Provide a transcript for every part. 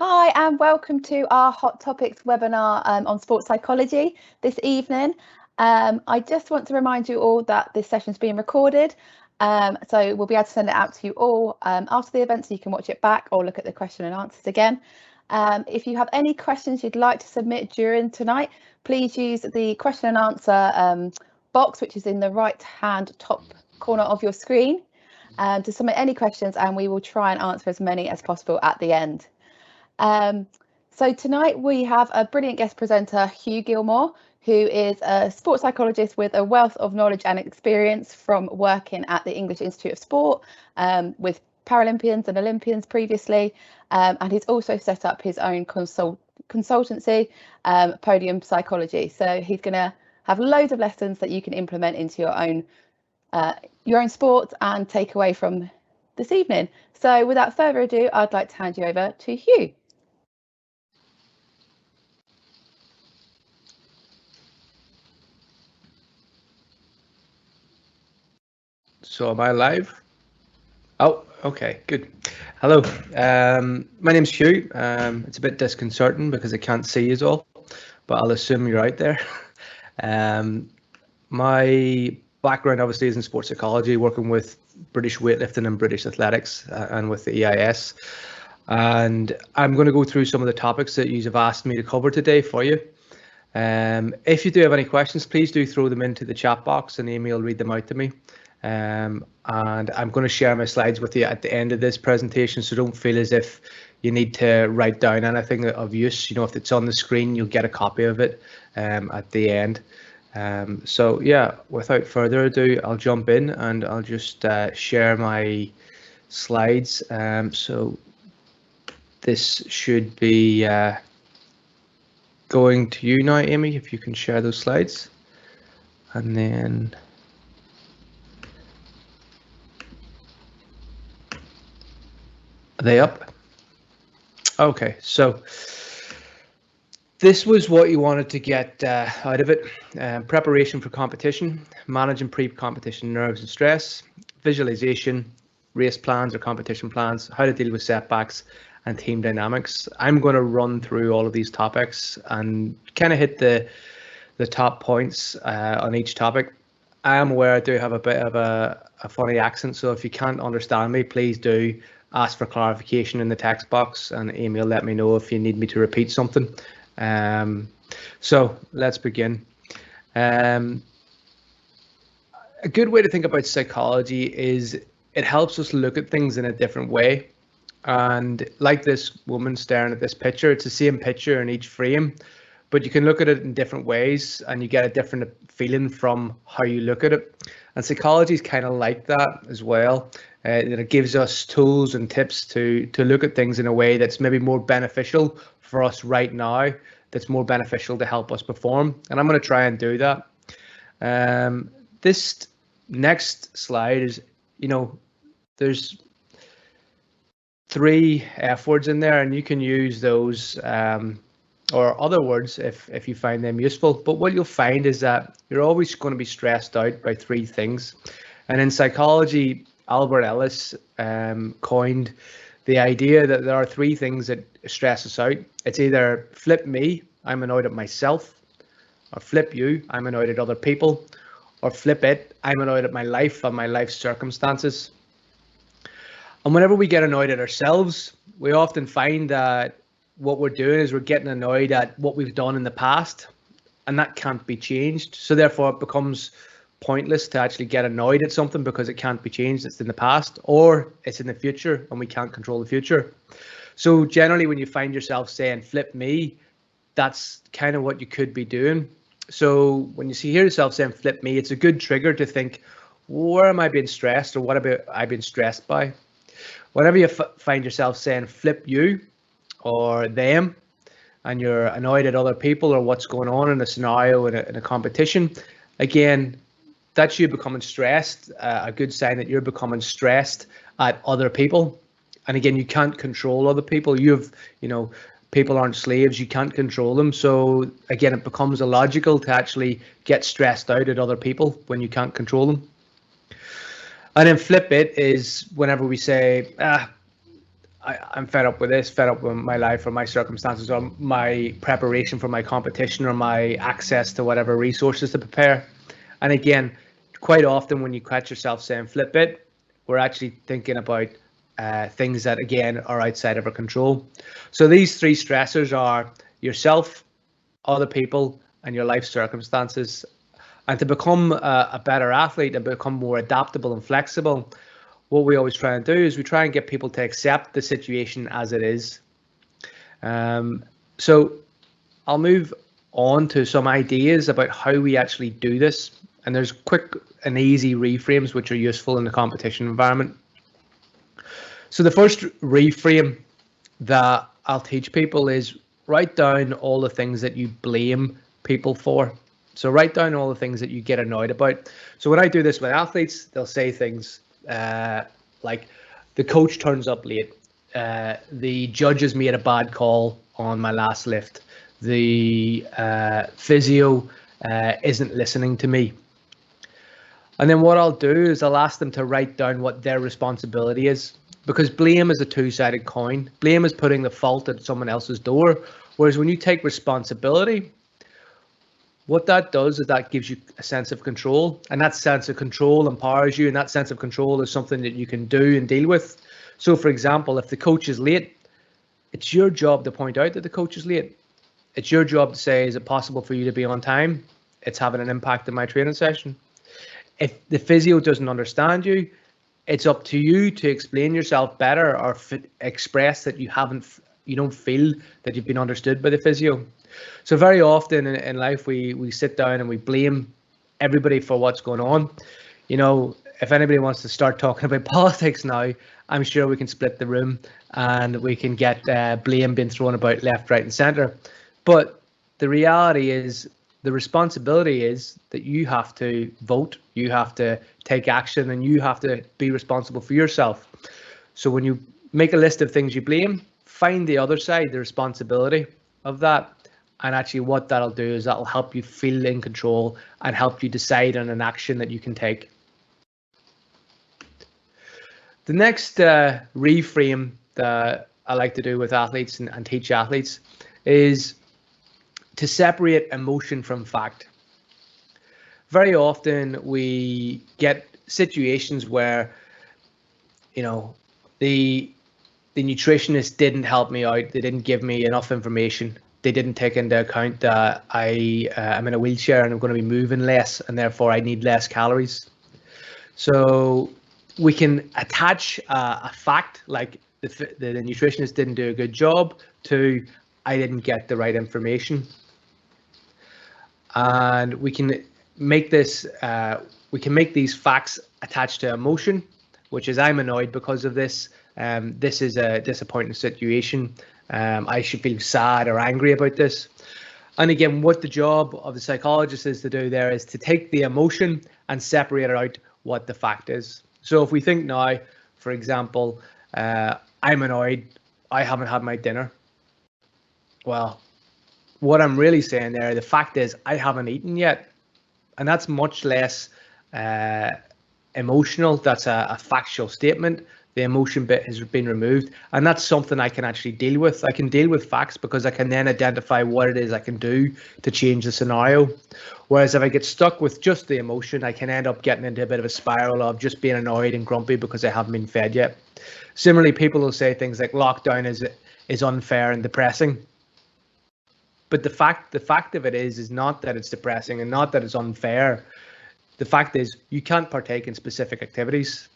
Hi and welcome to our Hot Topics webinar on sports psychology this evening. I just want to remind you all that this session is being recorded, so we'll be able to send it out to you all after the event so you can watch it back or look at the question and answers again. If you have any questions you'd like to submit during tonight, please use the question and answer box, which is in the right hand top corner of your screen, to submit any questions, and we will try and answer as many as possible at the end. So tonight we have a brilliant guest presenter, Hugh Gilmore, who is a sports psychologist with a wealth of knowledge and experience from working at the English Institute of Sport with Paralympians and Olympians previously, and he's also set up his own consultancy, Podium Psychology. So he's going to have loads of lessons that you can implement into your own sport and take away from this evening. So without further ado, I'd like to hand you over to Hugh. So am I live? Oh, okay, good. Hello, my name's Hugh. It's a bit disconcerting because I can't see you all, but I'll assume you're out there. My background obviously is in sports psychology, working with British weightlifting and British athletics and with the EIS. And I'm going to go through some of the topics that you have asked me to cover today for you. If you do have any questions, please do throw them into the chat box and Amy will read them out to me. And I'm going to share my slides with you at the end of this presentation, so don't feel as if you need to write down anything of use. You know, if it's on the screen, you'll get a copy of it at the end. So yeah, without further ado, I'll jump in and I'll just share my slides. So this should be going to you now, Amy, if you can share those slides. And then are they up? Okay, so this was what you wanted to get out of it. Preparation for competition, managing pre-competition nerves and stress, visualization, race plans or competition plans, how to deal with setbacks, and team dynamics. I'm going to run through all of these topics and kind of hit the top points on each topic. I am aware I do have a bit of a funny accent, so if you can't understand me, please do ask for clarification in the text box and Amy will let me know if you need me to repeat something. So let's begin. A good way to think about psychology is it helps us look at things in a different way. And like this woman staring at this picture, it's the same picture in each frame, but you can look at it in different ways and you get a different feeling from how you look at it. And psychology is kind of like that as well. It gives us tools and tips to look at things in a way that's maybe more beneficial for us right now, that's more beneficial to help us perform. And I'm going to try and do that. This next slide is, you know, there's 3 F words in there and you can use those or other words if you find them useful. But what you'll find is that you're always going to be stressed out by 3 things. And in psychology, Albert Ellis coined the idea that there are 3 things that stress us out. It's either flip me, I'm annoyed at myself, or flip you, I'm annoyed at other people, or flip it, I'm annoyed at my life and my life circumstances. And whenever we get annoyed at ourselves, we often find that what we're doing is we're getting annoyed at what we've done in the past, and that can't be changed. So therefore it becomes pointless to actually get annoyed at something because it can't be changed. It's in the past or it's in the future and we can't control the future. So generally when you find yourself saying flip me, that's kind of what you could be doing. So when you hear yourself saying flip me, it's a good trigger to think, where am I being stressed or what about I being stressed by? Whenever you find yourself saying flip you or them and you're annoyed at other people or what's going on in a scenario in a competition, again, that's you becoming stressed, a good sign that you're becoming stressed at other people. And again, you can't control other people. People aren't slaves, you can't control them. So again, it becomes illogical to actually get stressed out at other people when you can't control them. And then flip it is whenever we say, I'm fed up with this, fed up with my life or my circumstances or my preparation for my competition or my access to whatever resources to prepare. And again, quite often when you catch yourself saying flip it, we're actually thinking about things that, again, are outside of our control. So these three stressors are yourself, other people, and your life circumstances. And to become a better athlete and become more adaptable and flexible, what we always try and do is we try and get people to accept the situation as it is. So I'll move on to some ideas about how we actually do this. And there's quick and easy reframes which are useful in the competition environment. So the first reframe that I'll teach people is write down all the things that you blame people for. So write down all the things that you get annoyed about. So when I do this with athletes, they'll say things like the coach turns up late, the judges made a bad call on my last lift, the physio isn't listening to me. And then what I'll do is I'll ask them to write down what their responsibility is, because blame is a two-sided coin. Blame is putting the fault at someone else's door, whereas when you take responsibility, what that does is that gives you a sense of control, and that sense of control empowers you, and that sense of control is something that you can do and deal with. So for example, if the coach is late, it's your job to point out that the coach is late. It's your job to say, is it possible for you to be on time? It's having an impact in my training session. If the physio doesn't understand you, it's up to you to explain yourself better or express that you don't feel that you've been understood by the physio. So very often in life, we sit down and we blame everybody for what's going on. You know, if anybody wants to start talking about politics now, I'm sure we can split the room and we can get blame being thrown about left, right and centre. But the reality is, the responsibility is that you have to vote, you have to take action, and you have to be responsible for yourself. So when you make a list of things you blame, find the other side, the responsibility of that. And actually what that'll do is that'll help you feel in control and help you decide on an action that you can take. The next reframe that I like to do with athletes and teach athletes is to separate emotion from fact. Very often we get situations where, you know, the nutritionist didn't help me out, they didn't give me enough information, they didn't take into account that I am in a wheelchair and I'm going to be moving less and therefore I need less calories. So we can attach a fact like the nutritionist didn't do a good job to I didn't get the right information. And we can make this, we can make these facts attached to emotion, which is I'm annoyed because of this. This is a disappointing situation. I should feel sad or angry about this. And again, what the job of the psychologist is to do there is to take the emotion and separate out what the fact is. So if we think now, for example, I'm annoyed, I haven't had my dinner. Well, what I'm really saying there, the fact is I haven't eaten yet. And that's much less emotional. That's a factual statement. The emotion bit has been removed, and that's something I can actually deal with. I can deal with facts because I can then identify what it is I can do to change the scenario. Whereas if I get stuck with just the emotion, I can end up getting into a bit of a spiral of just being annoyed and grumpy because I haven't been fed yet. Similarly, people will say things like lockdown is unfair and depressing. But the fact of it is not that it's depressing and not that it's unfair. The fact is you can't partake in specific activities.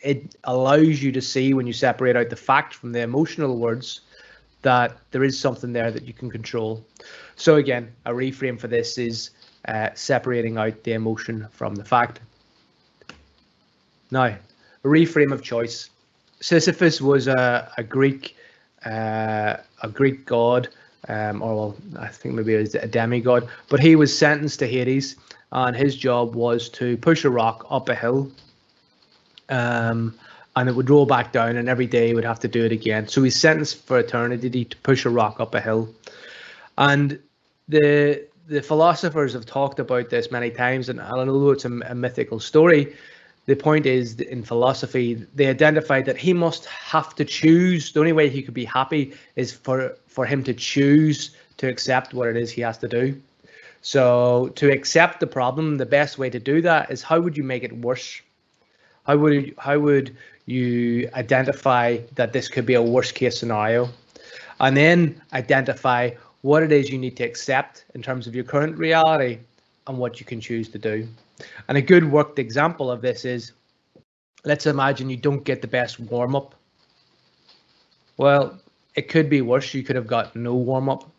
It allows you to see, when you separate out the fact from the emotional words, that there is something there that you can control. So again, a reframe for this is separating out the emotion from the fact. Now, a reframe of choice. Sisyphus was a Greek god, or well, I think maybe it was a demigod, but he was sentenced to Hades, and his job was to push a rock up a hill. And it would roll back down, and every day he would have to do it again. So he's sentenced for eternity to push a rock up a hill. And the philosophers have talked about this many times, and I know it's a mythical story, the point is, in philosophy, they identified that he must have to choose. The only way he could be happy is for him to choose to accept what it is he has to do. So to accept the problem, the best way to do that is, how would you make it worse? How would you identify that this could be a worst case scenario? And then identify what it is you need to accept in terms of your current reality and what you can choose to do. And a good worked example of this is, let's imagine you don't get the best warm-up. Well, it could be worse. You could have got no warm-up.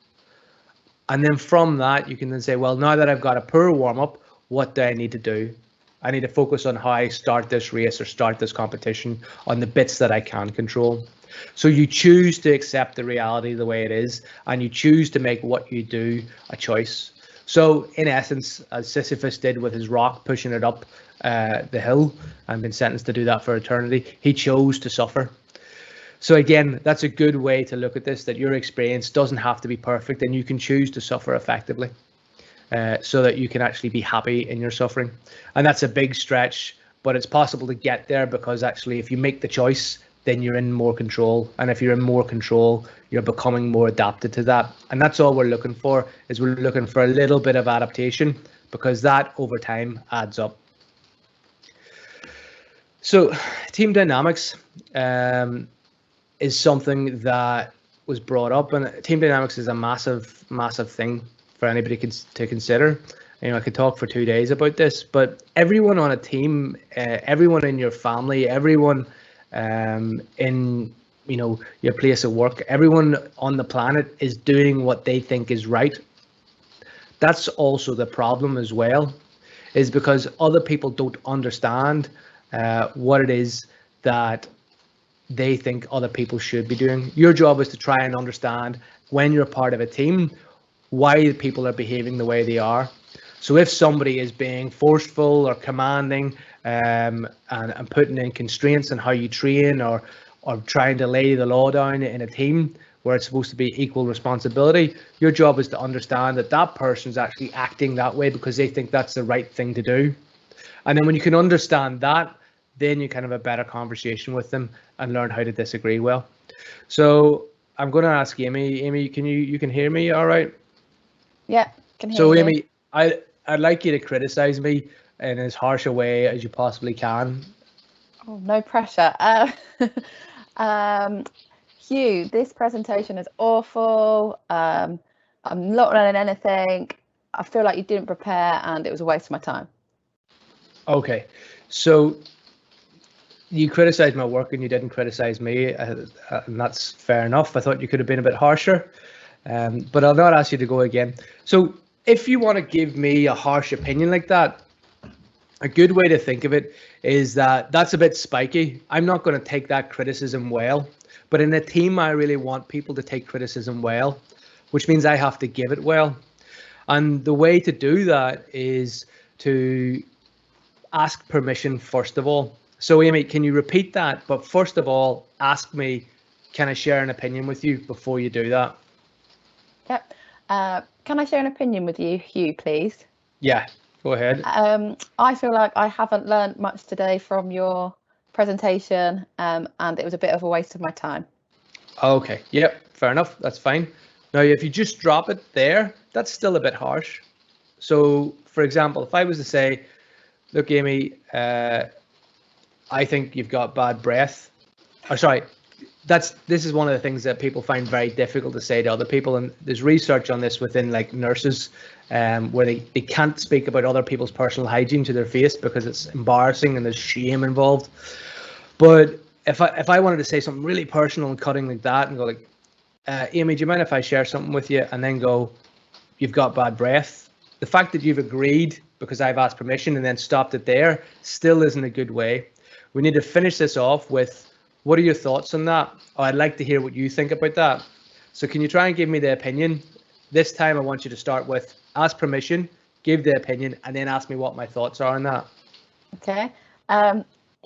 And then from that, you can then say, well, now that I've got a poor warm-up, what do I need to do? I need to focus on how I start this race or start this competition, on the bits that I can control. So you choose to accept the reality the way it is, and you choose to make what you do a choice. So in essence, as Sisyphus did with his rock, pushing it up the hill and been sentenced to do that for eternity, he chose to suffer. So again, that's a good way to look at this, that your experience doesn't have to be perfect, and you can choose to suffer effectively so that you can actually be happy in your suffering. And that's a big stretch, but it's possible to get there, because actually if you make the choice, then you're in more control. And if you're in more control, you're becoming more adapted to that. And that's all we're looking for, is we're looking for a little bit of adaptation, because that over time adds up. So team dynamics is something that was brought up, and team dynamics is a massive thing for anybody to consider. You know, I could talk for 2 days about this, but everyone on a team, everyone in your family, everyone in, you know, your place of work, everyone on the planet is doing what they think is right. That's also the problem as well, is because other people don't understand what it is that they think other people should be doing. Your job is to try and understand, when you're part of a team, why people are behaving the way they are. So if somebody is being forceful or commanding and putting in constraints on how you train, or trying to lay the law down in a team where it's supposed to be equal responsibility, your job is to understand that that person's actually acting that way because they think that's the right thing to do. And then when you can understand that, then you can have a better conversation with them and learn how to disagree well. So I'm going to ask Amy. Amy, you can hear me all right? Yeah, can hear you. So Amy, I'd like you to criticize me in as harsh a way as you possibly can. Oh, no pressure. Hugh, this presentation is awful. I'm not learning anything. I feel like you didn't prepare and it was a waste of my time. Okay, so you criticized my work and you didn't criticize me, and that's fair enough. I thought you could have been a bit harsher, but I'll not ask you to go again. So if you want to give me a harsh opinion like that, a good way to think of it is that that's a bit spiky. I'm not going to take that criticism well, but in a team, I really want people to take criticism well, which means I have to give it well. And the way to do that is to ask permission first of all. So Amy, can you repeat that? But first of all, ask me, can I share an opinion with you before you do that? Yep. Can I share an opinion with you, Hugh, please? Yeah, go ahead. I feel like I haven't learned much today from your presentation, and it was a bit of a waste of my time. Okay, yep, fair enough, that's fine. Now, if you just drop it there, that's still a bit harsh. So, for example, if I was to say, look, Amy, I think you've got bad breath. Oh, sorry, this is one of the things that people find very difficult to say to other people, and there's research on this within like nurses, where they can't speak about other people's personal hygiene to their face because it's embarrassing and there's shame involved. But if I wanted to say something really personal and cutting like that and go like, Amy, do you mind if I share something with you, and then go, you've got bad breath? The fact that you've agreed because I've asked permission and then stopped it there still isn't a good way. We need to finish this off with, what are your thoughts on that? Oh, I'd like to hear what you think about that. So can you try and give me the opinion? This time I want you to start with ask permission, give the opinion, and then ask me what my thoughts are on that. Okay.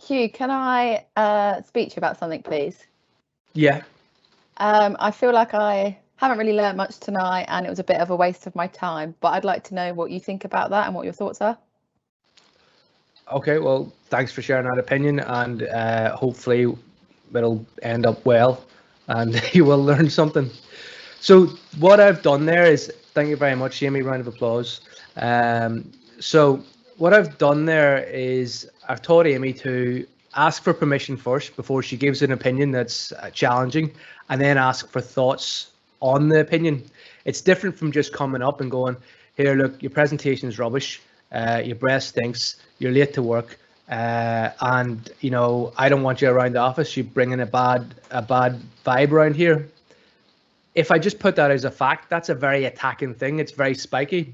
Hugh, can I speak to you about something, please? Yeah. I feel like I haven't really learned much tonight and it was a bit of a waste of my time, but I'd like to know what you think about that and what your thoughts are. Okay, well, thanks for sharing that opinion, and hopefully it'll end up well and you will learn something. So what I've done there is, thank you very much, Jamie, round of applause. So what I've done there is I've taught Amy to ask for permission first before she gives an opinion that's challenging, and then ask for thoughts on the opinion. It's different from just coming up and going, here, look, your presentation is rubbish, your breath stinks, you're late to work, and I don't want you around the office. You bring in a bad vibe around here. If I just put that as a fact, that's a very attacking thing. It's very spiky.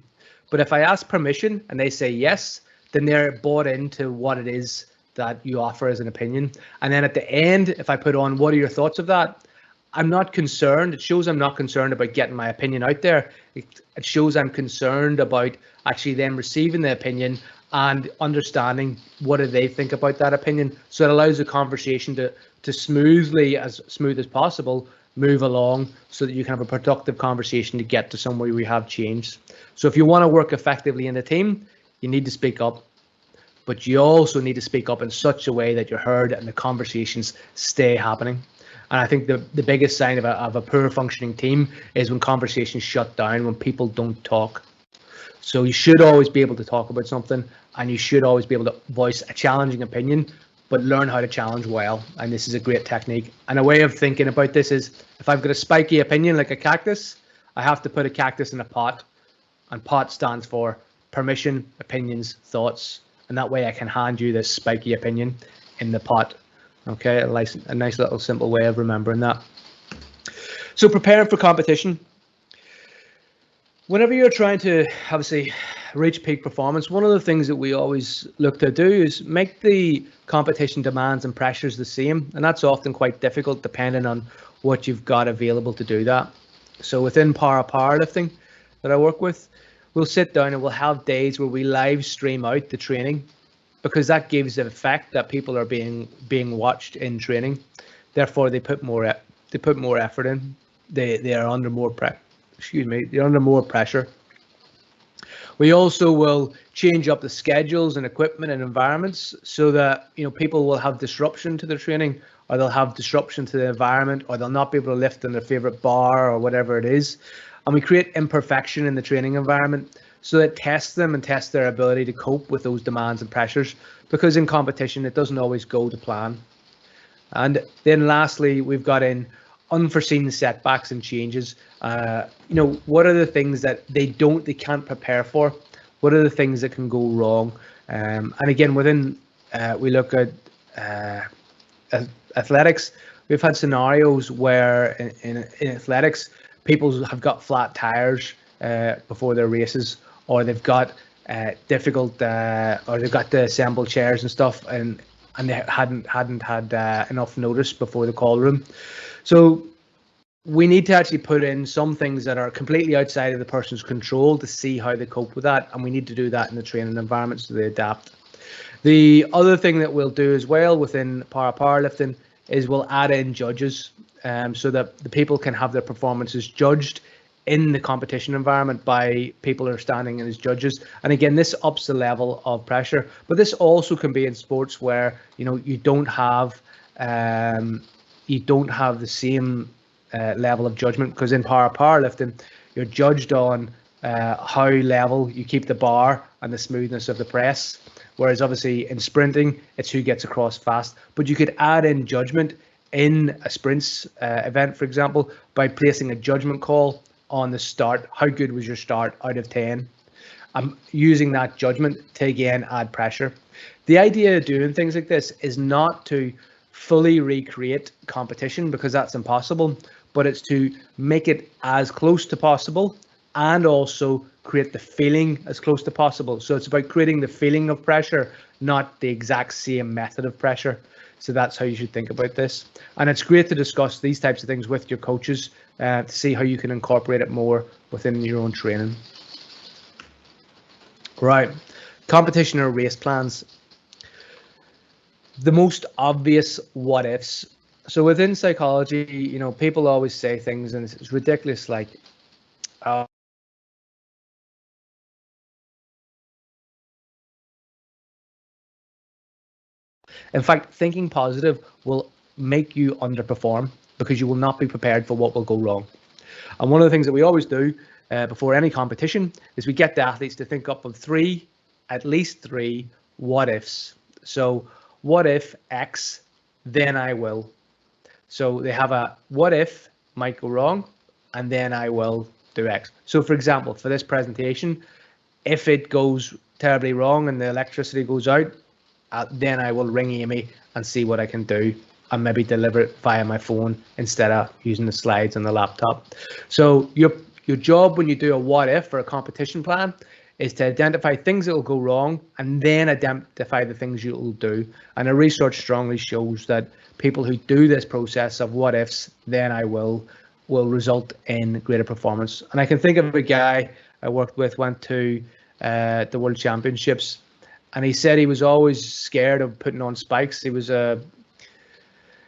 But if I ask permission and they say yes, then they're bought into what it is that you offer as an opinion. And then at the end, if I put on, what are your thoughts of that? I'm not concerned. It shows I'm not concerned about getting my opinion out there. It shows I'm concerned about actually them receiving the opinion and understanding what do they think about that opinion. So it allows the conversation to smoothly, as smooth as possible, move along so that you can have a productive conversation to get to somewhere we have changed. So if you want to work effectively in a team, you need to speak up, but you also need to speak up in such a way that you're heard and the conversations stay happening. And I think the biggest sign of a poor functioning team is when conversations shut down, when people don't talk. So you should always be able to talk about something, and you should always be able to voice a challenging opinion, but learn how to challenge well. And this is a great technique. And a way of thinking about this is, if I've got a spiky opinion like a cactus, I have to put a cactus in a pot, and pot stands for permission, opinions, thoughts. And that way I can hand you this spiky opinion in the pot. Okay, a nice little simple way of remembering that. So preparing for competition. Whenever you're trying to obviously reach peak performance, one of the things that we always look to do is make the competition demands and pressures the same. And that's often quite difficult depending on what you've got available to do that. So within powerlifting that I work with, we'll sit down and we'll have days where we live stream out the training, because that gives the effect that people are being watched in training. Therefore, they put more effort in. They are under more they're under more pressure. We also will change up the schedules and equipment and environments so that people will have disruption to their training, or they'll have disruption to the environment, or they'll not be able to lift in their favorite bar or whatever it is. And we create imperfection in the training environment so that tests them and tests their ability to cope with those demands and pressures, because in competition it doesn't always go to plan. And then lastly, we've got in unforeseen setbacks and changes. What are the things that they can't prepare for? What are the things that can go wrong? And again, within we look at athletics. We've had scenarios where in athletics, people have got flat tires before their races, or they've got difficult, or they've got to assemble chairs and stuff, and they hadn't had enough notice before the call room. So we need to actually put in some things that are completely outside of the person's control to see how they cope with that, and we need to do that in the training environment so they adapt. The other thing that we'll do as well within powerlifting is we'll add in judges, so that the people can have their performances judged in the competition environment by people who are standing in as judges. And again, this ups the level of pressure, but this also can be in sports where you don't have the same level of judgment, because in powerlifting you're judged on how level you keep the bar and the smoothness of the press, whereas obviously in sprinting it's who gets across fast. But you could add in judgment in a sprints event, for example, by placing a judgment call on the start. How good was your start out of 10? I'm using that judgment to again add pressure. The idea of doing things like this is not to fully recreate competition, because that's impossible, but it's to make it as close to possible and also create the feeling as close to possible. So it's about creating the feeling of pressure, not the exact same method of pressure. So that's how you should think about this. And it's great to discuss these types of things with your coaches to see how you can incorporate it more within your own training. Right, competition or race plans. The most obvious what ifs. So within psychology, people always say things, and it's ridiculous, like, In fact, thinking positive will make you underperform because you will not be prepared for what will go wrong. And one of the things that we always do before any competition is we get the athletes to think up of at least three what ifs. So what if X, then I will. So they have a what if might go wrong, and then I will do X. So for example, for this presentation, if it goes terribly wrong and the electricity goes out, then I will ring Amy and see what I can do and maybe deliver it via my phone instead of using the slides on the laptop. So your job when you do a what if or a competition plan is to identify things that will go wrong and then identify the things you will do. And the research strongly shows that people who do this process of what ifs, then I will result in greater performance. And I can think of a guy I worked with, went to the World Championships, and he said he was always scared of putting on spikes. He was an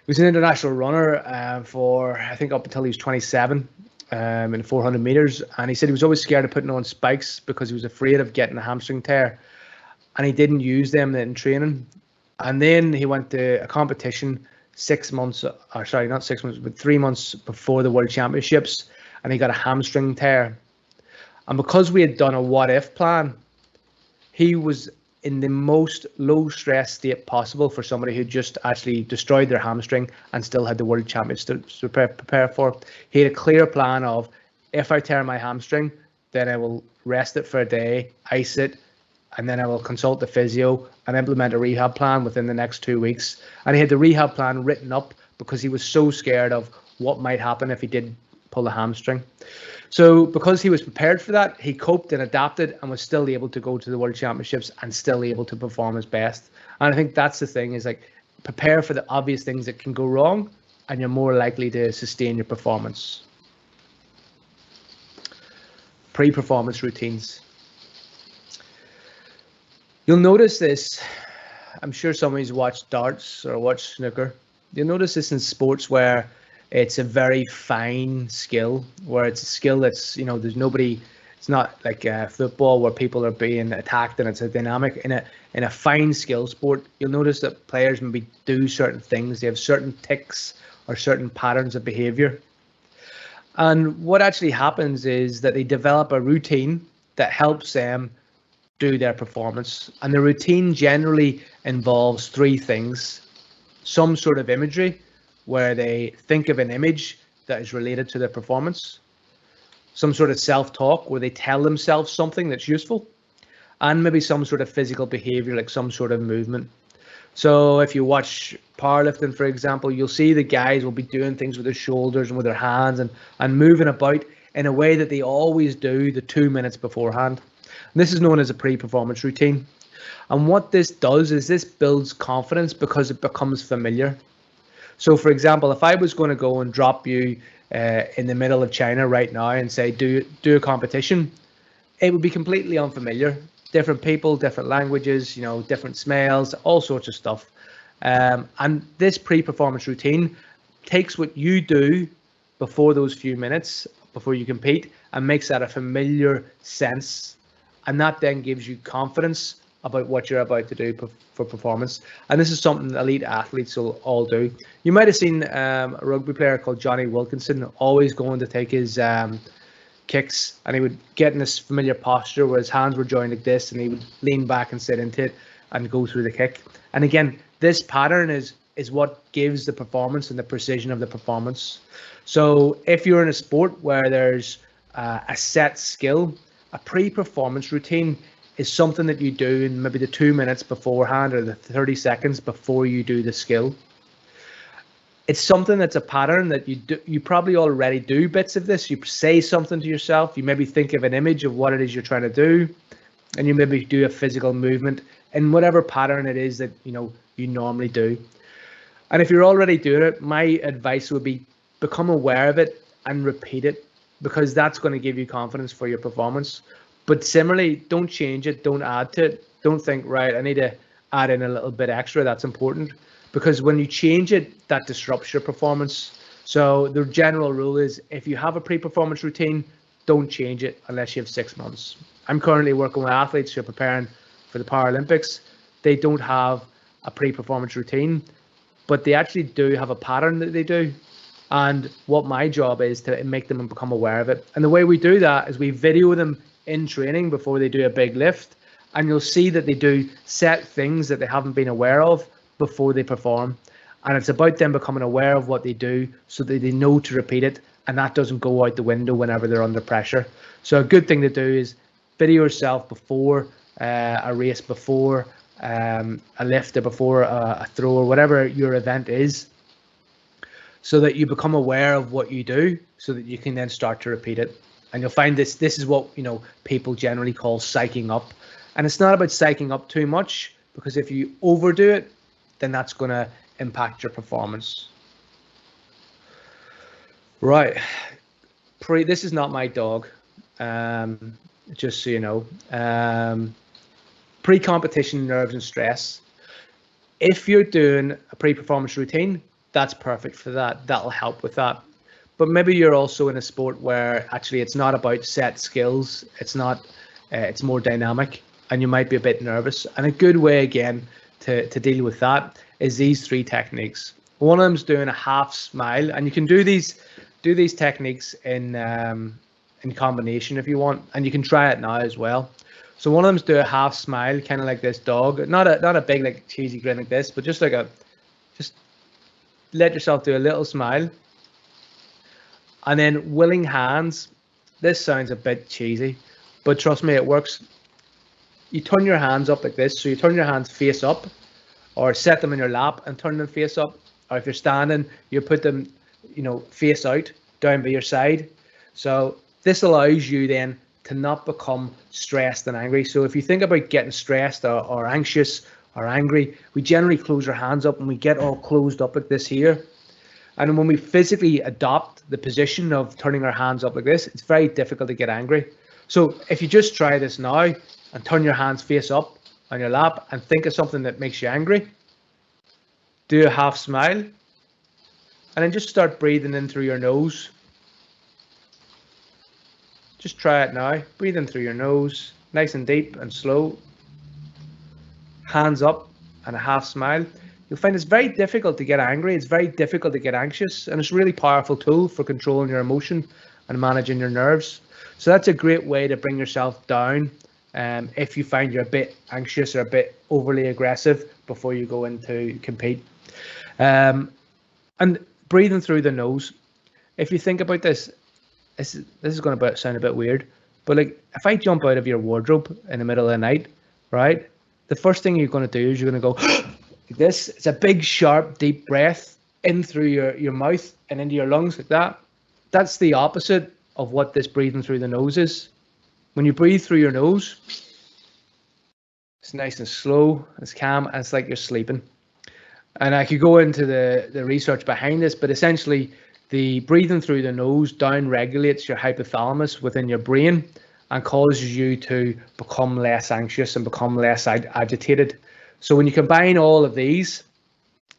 international runner for, I think, up until he was 27 in 400 meters. And he said he was always scared of putting on spikes because he was afraid of getting a hamstring tear. And he didn't use them in training. And then he went to a competition 6 months, or sorry, not 6 months, but 3 months before the World Championships. And he got a hamstring tear. And because we had done a what if plan, he was in the most low stress state possible for somebody who just actually destroyed their hamstring and still had the World Championships to prepare for. He had a clear plan of, if I tear my hamstring, then I will rest it for a day, ice it, and then I will consult the physio and implement a rehab plan within the next 2 weeks. And he had the rehab plan written up because he was so scared of what might happen if he did pull the hamstring. So because he was prepared for that, he coped and adapted and was still able to go to the World Championships and still able to perform his best. And I think that's the thing, is like, prepare for the obvious things that can go wrong and you're more likely to sustain your performance. Pre-performance routines. You'll notice this, I'm sure somebody's watched darts or watched snooker. You'll notice this in sports where it's a very fine skill, where it's a skill that's, there's nobody, it's not like football where people are being attacked and it's a dynamic. In a fine skill sport, you'll notice that players maybe do certain things, they have certain tics or certain patterns of behavior. And what actually happens is that they develop a routine that helps them do their performance. And the routine generally involves three things: some sort of imagery, where they think of an image that is related to their performance; some sort of self-talk, where they tell themselves something that's useful; and maybe some sort of physical behavior, like some sort of movement. So if you watch powerlifting, for example, you'll see the guys will be doing things with their shoulders and with their hands and moving about in a way that they always do the 2 minutes beforehand. And this is known as a pre-performance routine. And what this does is this builds confidence because it becomes familiar. So for example, if I was going to go and drop you in the middle of China right now and say, do a competition, it would be completely unfamiliar. Different people, different languages, different smells, all sorts of stuff. And this pre-performance routine takes what you do before those few minutes, before you compete, and makes that a familiar sense. And that then gives you confidence about what you're about to do for performance. And this is something elite athletes will all do. You might have seen a rugby player called Johnny Wilkinson always going to take his kicks, and he would get in this familiar posture where his hands were joined like this, and he would lean back and sit into it and go through the kick. And again, this pattern is what gives the performance and the precision of the performance. So if you're in a sport where there's a set skill, a pre-performance routine is something that you do in maybe the 2 minutes beforehand or the 30 seconds before you do the skill. It's something that's a pattern that you probably already do bits of this. You say something to yourself, you maybe think of an image of what it is you're trying to do, and you maybe do a physical movement in whatever pattern it is that you normally do. And if you're already doing it, my advice would be become aware of it and repeat it, because that's going to give you confidence for your performance. But similarly, don't change it, don't add to it. Don't think, right, I need to add in a little bit extra, that's important. Because when you change it, that disrupts your performance. So the general rule is, if you have a pre-performance routine, don't change it unless you have 6 months. I'm currently working with athletes who are preparing for the Paralympics. They don't have a pre-performance routine, but they actually do have a pattern that they do. And what my job is to make them become aware of it. And the way we do that is we video them in training before they do a big lift. And you'll see that they do set things that they haven't been aware of before they perform. And it's about them becoming aware of what they do so that they know to repeat it. And that doesn't go out the window whenever they're under pressure. So a good thing to do is video yourself before a race, before a lift, or before a throw, or whatever your event is, so that you become aware of what you do, so that you can then start to repeat it. And you'll find this is what people generally call psyching up. And it's not about psyching up too much, because if you overdo it, then that's going to impact your performance. Right. This is not my dog. Just so you know. Pre-competition nerves and stress. If you're doing a pre-performance routine, that's perfect for that. That'll help with that. But maybe you're also in a sport where actually it's not about set skills. It's not. It's more dynamic, and you might be a bit nervous. And a good way again to deal with that is these 3 techniques. One of them is doing a half smile, and you can do these techniques in combination if you want, and you can try it now as well. So one of them is do a half smile, kind of like this dog, not a big like cheesy grin like this, but just let yourself do a little smile. And then willing hands. This sounds a bit cheesy, but trust me, it works. You turn your hands up like this, so you turn your hands face up, or set them in your lap and turn them face up, or if you're standing, you put them face out down by your side. So this allows you then to not become stressed and angry. So if you think about getting stressed or anxious or angry, we generally close our hands up and we get all closed up like this here. And when we physically adopt the position of turning our hands up like this, it's very difficult to get angry. So if you just try this now and turn your hands face up on your lap and think of something that makes you angry, do a half smile, and then just start breathing in through your nose. Just try it now. Breathe in through your nose, nice and deep and slow. Hands up and a half smile. You'll find it's very difficult to get angry. It's very difficult to get anxious, and it's a really powerful tool for controlling your emotion and managing your nerves. So that's a great way to bring yourself down if you find you're a bit anxious or a bit overly aggressive before you go in to compete. And breathing through the nose. If you think about this is going to sound a bit weird, but like if I jump out of your wardrobe in the middle of the night, right? The first thing you're going to do is you're going to go like this. It's a big, sharp, deep breath in through your mouth and into your lungs like that. That's the opposite of what this breathing through the nose is. When you breathe through your nose, it's nice and slow, it's calm, and it's like you're sleeping. And I could go into the research behind this, but essentially the breathing through the nose down regulates your hypothalamus within your brain and causes you to become less anxious and become less agitated. So when you combine all of these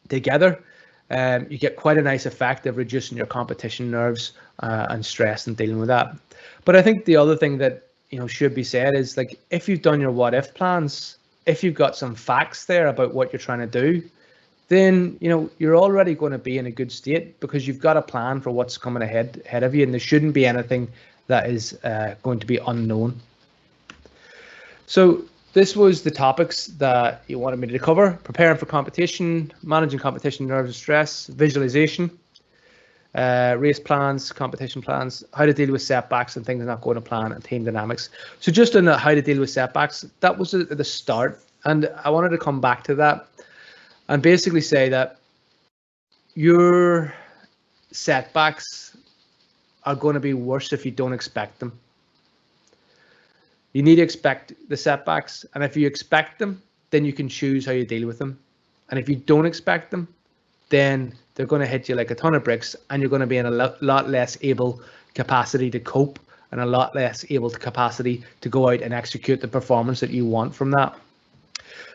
together, you get quite a nice effect of reducing your competition nerves and stress and dealing with that. But I think the other thing that should be said is, like, if you've done your what if plans, if you've got some facts there about what you're trying to do, then you're already going to be in a good state because you've got a plan for what's coming ahead of you, and there shouldn't be anything that is going to be unknown. So this was the topics that you wanted me to cover: preparing for competition, managing competition nerves and stress, visualization, race plans, competition plans, how to deal with setbacks and things not going to plan, and team dynamics. So just on how to deal with setbacks, that was at the start, and I wanted to come back to that and basically say that your setbacks are going to be worse if you don't expect them. You need to expect the setbacks, and if you expect them, then you can choose how you deal with them. And if you don't expect them, then they're going to hit you like a ton of bricks, and you're going to be in a lot less able capacity to cope and a lot less able to capacity to go out and execute the performance that you want from that.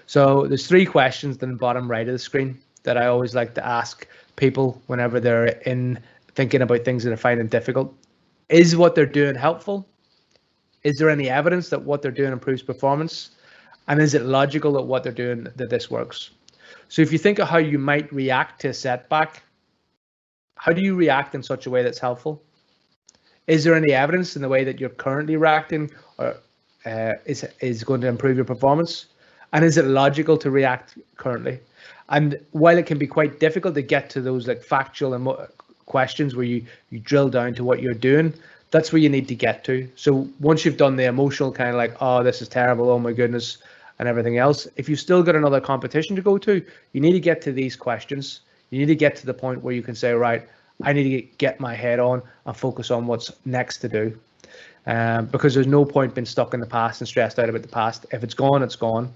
So there's 3 questions in the bottom right of the screen that I always like to ask people whenever they're in thinking about things that they're finding difficult. Is what they're doing helpful? Is there any evidence that what they're doing improves performance? And is it logical that what they're doing, that this works? So if you think of how you might react to a setback, how do you react in such a way that's helpful? Is there any evidence in the way that you're currently reacting or is going to improve your performance? And is it logical to react currently? And while it can be quite difficult to get to those like factual questions where you drill down to what you're doing, that's where you need to get to. So once you've done the emotional kind of like, oh, this is terrible, oh my goodness, and everything else, if you've still got another competition to go to, you need to get to these questions. You need to get to the point where you can say, right, I need to get my head on and focus on what's next to do. Because there's no point being stuck in the past and stressed out about the past. If it's gone, it's gone.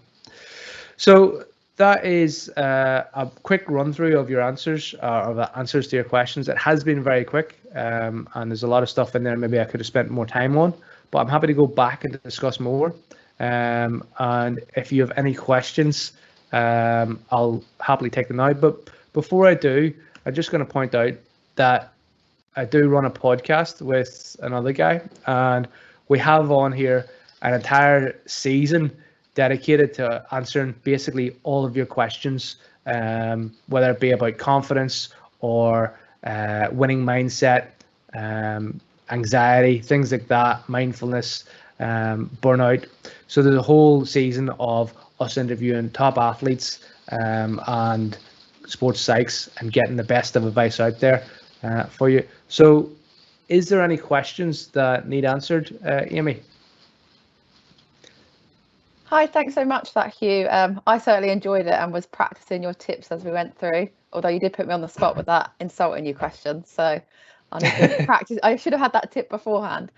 So that is a quick run through of your answers, or the answers to your questions. It has been very quick, and there's a lot of stuff in there maybe I could have spent more time on, but I'm happy to go back and discuss more. And if you have any questions, I'll happily take them now. But before I do, I'm just going to point out that I do run a podcast with another guy, and we have on here an entire season dedicated to answering basically all of your questions, whether it be about confidence or winning mindset, anxiety, things like that, mindfulness, burnout. So there's a whole season of us interviewing top athletes and sports psychs and getting the best of advice out there for you. So is there any questions that need answered, Amy? Hi, thanks so much for that, Hugh. I certainly enjoyed it and was practicing your tips as we went through, although you did put me on the spot with that insulting you question. So I need to practice. I should have had that tip beforehand.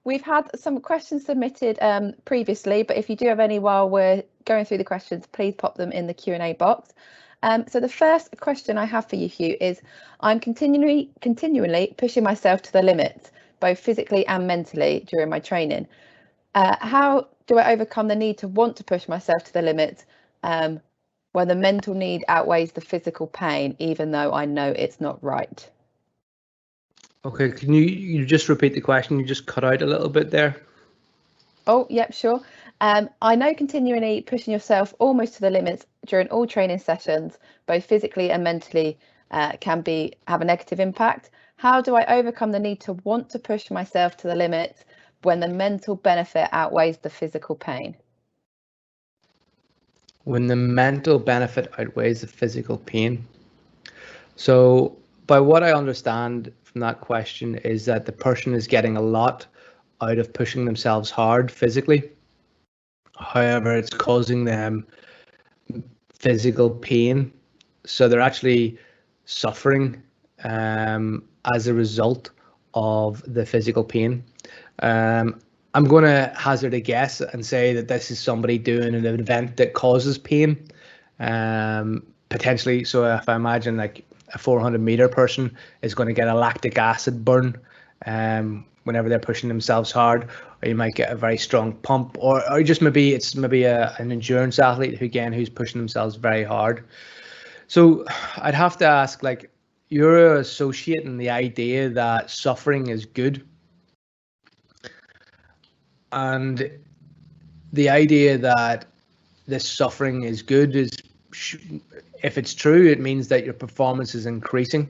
We've had some questions submitted previously, but if you do have any while we're going through the questions, please pop them in the Q&A box. So the first question I have for you, Hugh, is I'm continually pushing myself to the limits, both physically and mentally during my training. How do I overcome the need to want to push myself to the limits when the mental need outweighs the physical pain, even though I know it's not right? Okay, can you just repeat the question? You just cut out a little bit there. Oh, yep, sure. I know continually pushing yourself almost to the limits during all training sessions, both physically and mentally, can have a negative impact. How do I overcome the need to want to push myself to the limits when the mental benefit outweighs the physical pain? When the mental benefit outweighs the physical pain. So by what I understand from that question is that the person is getting a lot out of pushing themselves hard physically. However, it's causing them physical pain. So they're actually suffering as a result of the physical pain. I'm going to hazard a guess and say that this is somebody doing an event that causes pain, potentially. So if I imagine like a 400-meter person is going to get a lactic acid burn whenever they're pushing themselves hard, or you might get a very strong pump, or just maybe it's an endurance athlete who's pushing themselves very hard. So I'd have to ask, like, you're associating the idea that suffering is good. And the idea that this suffering is good is, if it's true, it means that your performance is increasing.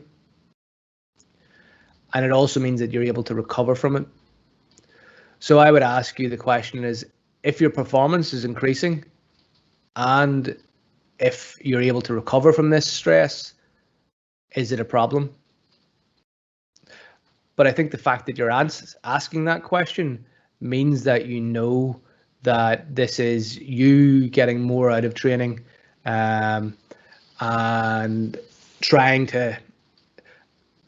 And it also means that you're able to recover from it. So I would ask you, the question is, if your performance is increasing and if you're able to recover from this stress, is it a problem? But I think the fact that you're asking that question means that you know that this is you getting more out of training and trying to,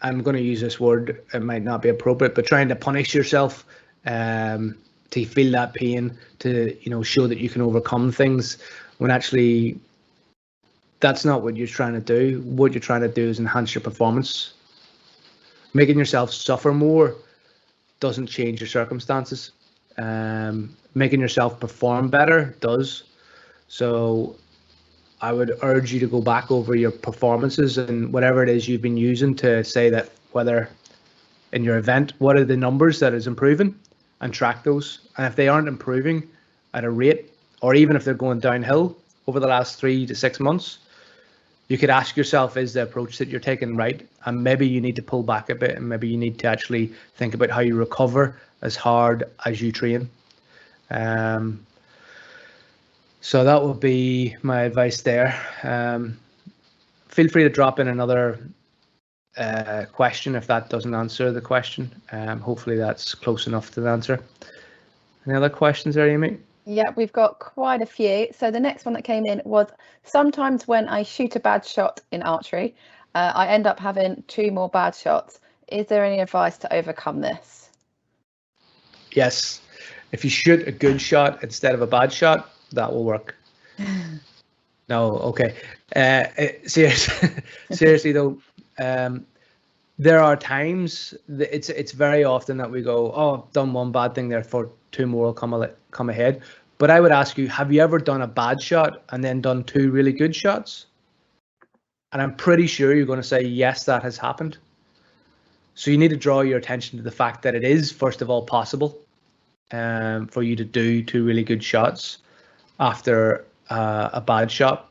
I'm going to use this word, it might not be appropriate, but trying to punish yourself to feel that pain, to show that you can overcome things, when actually that's not what you're trying to do. What you're trying to do is enhance your performance. Making yourself suffer more doesn't change your circumstances. Making yourself perform better does. So I would urge you to go back over your performances and whatever it is you've been using to say that, whether in your event, what are the numbers that is improving, and track those. And if they aren't improving at a rate, or even if they're going downhill, over the last 3 to 6 months, you could ask yourself, is the approach that you're taking right? And maybe you need to pull back a bit, and maybe you need to actually think about how you recover as hard as you train. So that would be my advice there. Feel free to drop in another question if that doesn't answer the question. Hopefully that's close enough to the answer. Any other questions there, Amy? Yeah, we've got quite a few. So the next one that came in was, sometimes when I shoot a bad shot in archery, I end up having 2 more bad shots. Is there any advice to overcome this? Yes. If you shoot a good shot instead of a bad shot, that will work. No, okay. Seriously though, there are times that it's very often that we go, oh, I've done one bad thing, therefore 2 more will come ahead. But I would ask you, have you ever done a bad shot and then done 2 really good shots? And I'm pretty sure you're going to say, yes, that has happened. So you need to draw your attention to the fact that it is, first of all, possible for you to do 2 really good shots after a bad shot.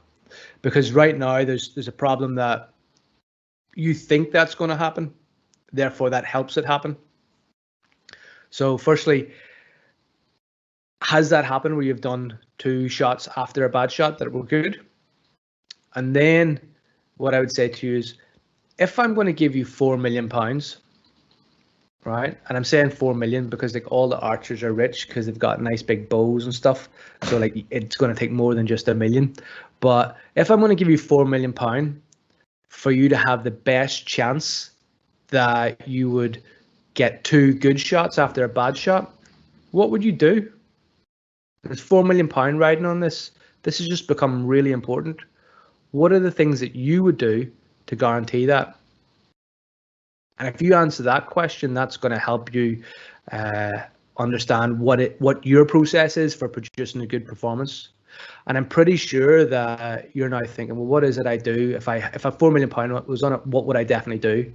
Because right now there's a problem that you think that's going to happen, therefore that helps it happen. So firstly, has that happened where you've done 2 shots after a bad shot that were good? And then what I would say to you is, if I'm going to give you £4 million, right? And I'm saying 4 million because like all the archers are rich because they've got nice big bows and stuff. So like it's going to take more than just $1 million. But if I'm going to give you £4 million for you to have the best chance that you would get 2 good shots after a bad shot, what would you do? There's £4 million riding on this. This has just become really important. What are the things that you would do to guarantee that? And if you answer that question, that's going to help you understand what your process is for producing a good performance. And I'm pretty sure that you're now thinking, well, what is it I do? If £4 million was on it, what would I definitely do?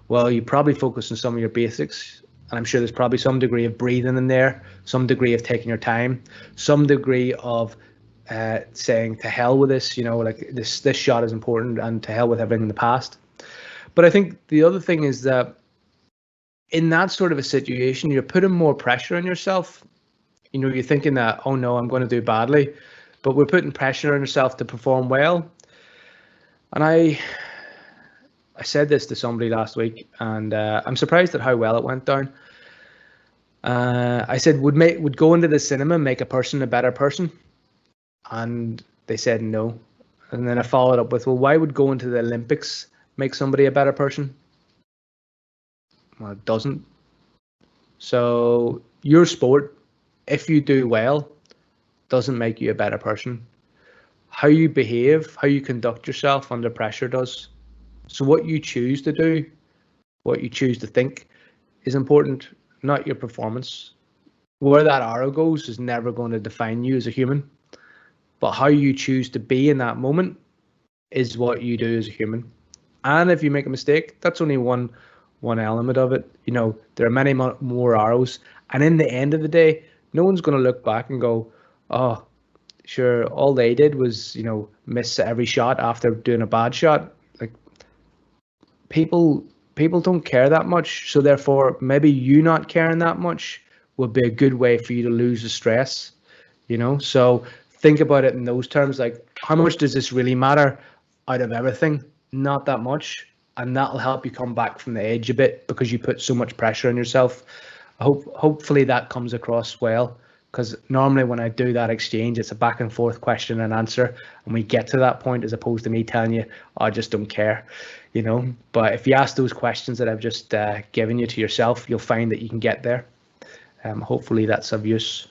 Well, you probably focus on some of your basics. And I'm sure there's probably some degree of breathing in there, some degree of taking your time, some degree of saying to hell with this, like this shot is important and to hell with everything in the past. But I think the other thing is that in that sort of a situation, you're putting more pressure on yourself. You're thinking that, oh no, I'm going to do badly, but we're putting pressure on yourself to perform well. And I said this to somebody last week, and I'm surprised at how well it went down. I said, would going to the cinema make a person a better person? And they said no. And then I followed up with, well, why would going to the Olympics make somebody a better person? Well, it doesn't. So your sport, if you do well, doesn't make you a better person. How you behave, how you conduct yourself under pressure does. So what you choose to do, what you choose to think is important, not your performance. Where that arrow goes is never going to define you as a human. But how you choose to be in that moment is what you do as a human. And if you make a mistake, that's only one element of it. There are many more arrows. And in the end of the day, no one's going to look back and go, oh, sure, all they did was, miss every shot after doing a bad shot. Like, people don't care that much. So therefore, maybe you not caring that much would be a good way for you to lose the stress, So think about it in those terms, like how much does this really matter out of everything? Not that much. And that'll help you come back from the edge a bit because you put so much pressure on yourself. Hopefully that comes across well, because normally when I do that exchange, it's a back and forth question and answer, and we get to that point as opposed to me telling you, I just don't care, But if you ask those questions that I've just given you to yourself, you'll find that you can get there. Hopefully that's of use.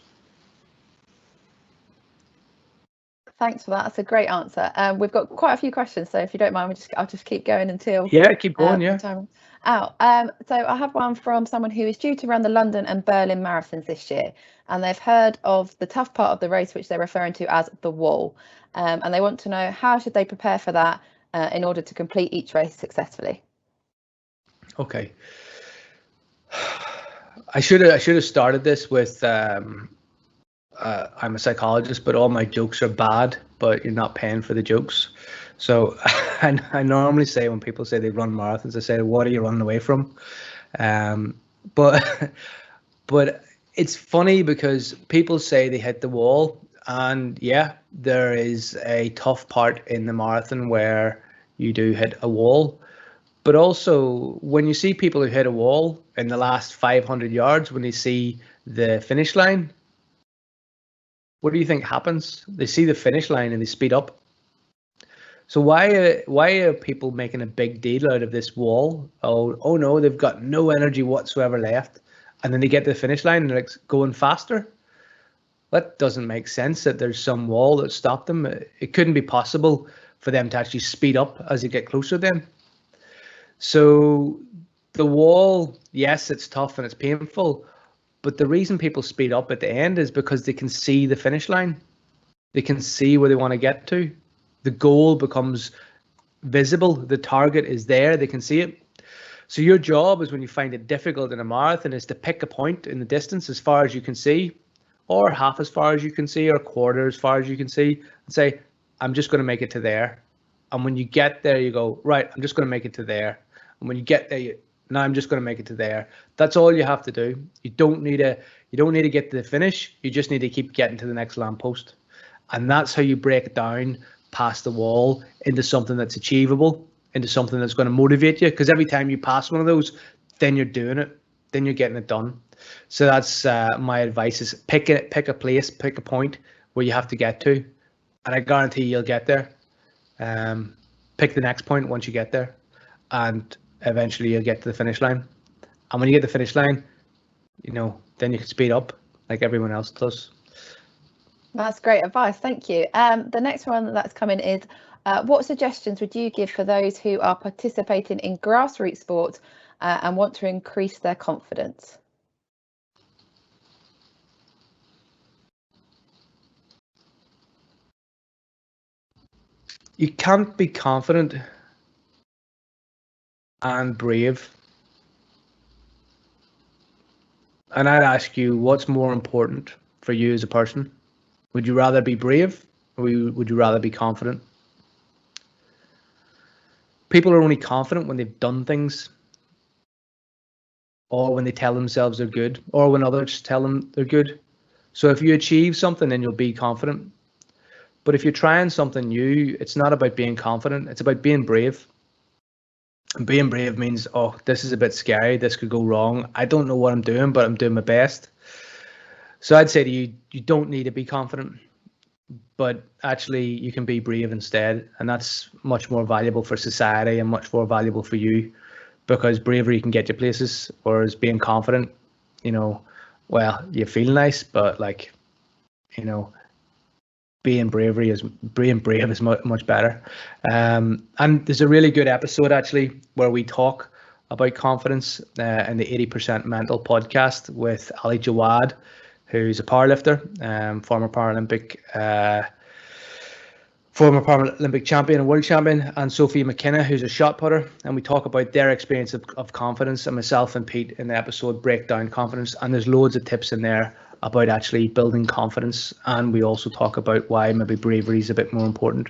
Thanks for that. That's a great answer. We've got quite a few questions, so if you don't mind, I'll just keep going until keep going. Time out. So I have one from someone who is due to run the London and Berlin marathons this year, and they've heard of the tough part of the race, which they're referring to as the wall, and they want to know how should they prepare for that in order to complete each race successfully. Okay. I should have started this with I'm a psychologist, but all my jokes are bad, but you're not paying for the jokes. So I normally say when people say they run marathons, I say, what are you running away from? But but it's funny because people say they hit the wall, and yeah, there is a tough part in the marathon where you do hit a wall. But also, when you see people who hit a wall in the last 500 yards, when they see the finish line, what do you think happens? They see the finish line and they speed up. So why are people making a big deal out of this wall? Oh no, they've got no energy whatsoever left, and then they get to the finish line and they're like going faster. That doesn't make sense. That there's some wall that stopped them. It couldn't be possible for them to actually speed up as they get closer. Then, so the wall, yes, it's tough and it's painful, but the reason people speed up at the end is because they can see the finish line. They can see where they want to get to. The goal becomes visible. The target is there. They can see it. So your job is, when you find it difficult in a marathon, is to pick a point in the distance as far as you can see, or half as far as you can see, or a quarter as far as you can see, and say, I'm just going to make it to there. And when you get there, you go, right, I'm just going to make it to there. And when you get there, now I'm just going to make it to there. That's all you have to do. You don't need to get to the finish. You just need to keep getting to the next lamppost. And that's how you break down past the wall into something that's achievable, into something that's going to motivate you. Because every time you pass one of those, then you're doing it. Then you're getting it done. So that's my advice: is pick a place, pick a point where you have to get to, and I guarantee you'll get there. Pick the next point once you get there, and eventually you'll get to the finish line. And when you get to the finish line, then you can speed up like everyone else does. That's great advice. Thank you. The next one that's coming is, what suggestions would you give for those who are participating in grassroots sport and want to increase their confidence? You can't be confident and brave. And I'd ask you, what's more important for you as a person? Would you rather be brave, or would you rather be confident? People are only confident when they've done things, or when they tell themselves they're good, or when others tell them they're good. So if you achieve something, then you'll be confident. But if you're trying something new, it's not about being confident, it's about being brave. And being brave means, oh, this is a bit scary, this could go wrong, I don't know what I'm doing, but I'm doing my best. So I'd say to you, you don't need to be confident, but actually you can be brave instead. And that's much more valuable for society and much more valuable for you, because bravery can get you places, whereas being confident, well, you feel nice, but being brave is much better. And there's a really good episode actually where we talk about confidence in the 80% Mental podcast with Ali Jawad, who's a powerlifter, former Paralympic champion and world champion, and Sophie McKenna, who's a shot putter. And we talk about their experience of confidence, and myself and Pete in the episode break down confidence. And there's loads of tips in there about actually building confidence. And we also talk about why maybe bravery is a bit more important.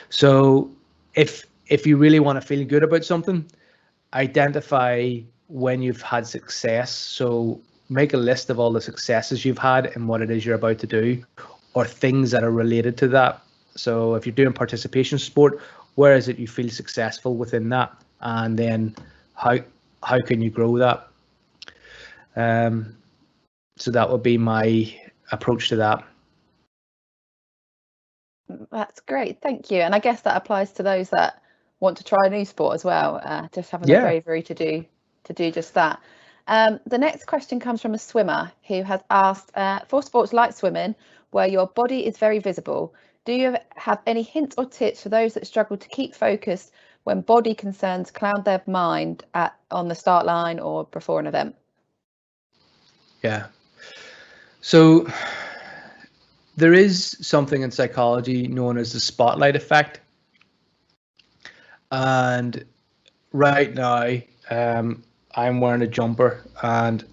So if you really want to feel good about something, identify when you've had success. So make a list of all the successes you've had and what it is you're about to do, or things that are related to that. So if you're doing participation sport, where is it you feel successful within that? And then how can you grow that? So that would be my approach to that. That's great, thank you. And I guess that applies to those that want to try a new sport as well, just having the bravery to do just that. The next question comes from a swimmer who has asked, for sports like swimming, where your body is very visible, do you have any hints or tips for those that struggle to keep focused when body concerns cloud their mind on the start line or before an event? Yeah. So there is something in psychology known as the spotlight effect. And right now, I'm wearing a jumper, and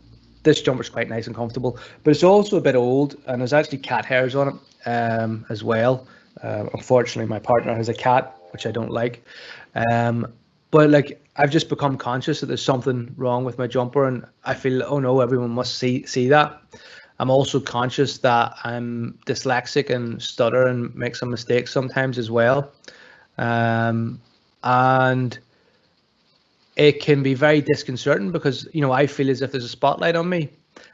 this jumper's quite nice and comfortable, but it's also a bit old, and there's actually cat hairs on it as well. Unfortunately, my partner has a cat, which I don't like. But like, I've just become conscious that there's something wrong with my jumper, and I feel, oh no, everyone must see that. I'm also conscious that I'm dyslexic and stutter and make some mistakes sometimes as well. And it can be very disconcerting because, you know, I feel as if there's a spotlight on me,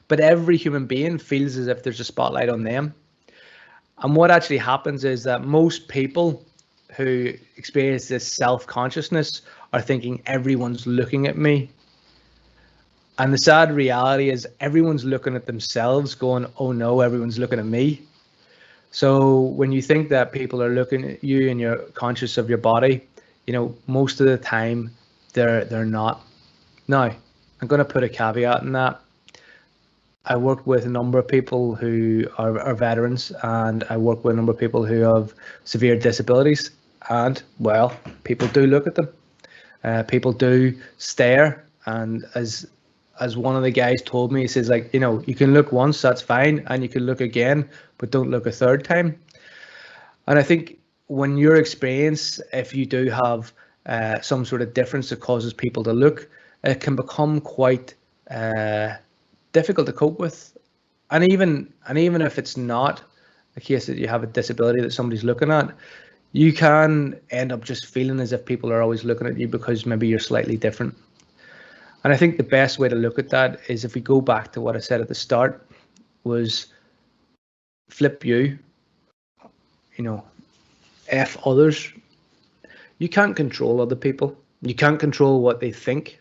but every human being feels as if there's a spotlight on them. And what actually happens is that most people who experience this self-consciousness are thinking everyone's looking at me. And the sad reality is everyone's looking at themselves going, oh no, everyone's looking at me. So when you think that people are looking at you and you're conscious of your body, you know, most of the time they're not. Now, I'm going to put a caveat in that. I work with a number of people who are veterans, and I work with a number of people who have severe disabilities, and well, people do look at them. People do stare, and as one of the guys told me, he says, like, you know, you can look once, that's fine, and you can look again, but don't look a third time. And I think when your experience, if you do have some sort of difference that causes people to look, it can become quite difficult to cope with. And even if it's not a case that you have a disability that somebody's looking at, you can end up just feeling as if people are always looking at you because maybe you're slightly different. And I think the best way to look at that is, if we go back to what I said at the start, was flip you, you know, F others. You can't control other people. You can't control what they think.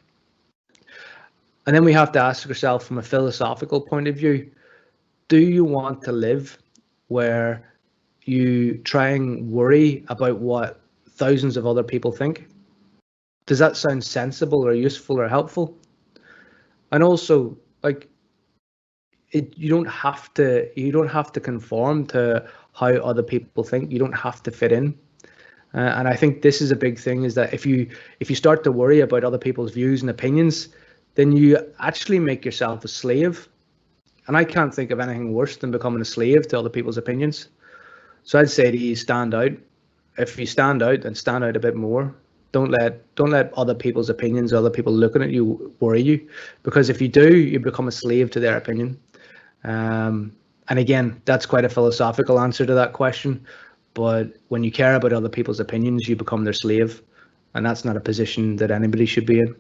And then we have to ask ourselves from a philosophical point of view, do you want to live where you try and worry about what thousands of other people think? Does that sound sensible or useful or helpful? And also, like, you don't have to conform to how other people think. You don't have to fit in. And I think this is a big thing, is that if you start to worry about other people's views and opinions, then you actually make yourself a slave. And I can't think of anything worse than becoming a slave to other people's opinions. So I'd say to you, stand out. If you stand out, then stand out a bit more. Don't let other people's opinions, other people looking at you, worry you. Because if you do, you become a slave to their opinion. And again, that's quite a philosophical answer to that question. But when you care about other people's opinions, you become their slave. And that's not a position that anybody should be in.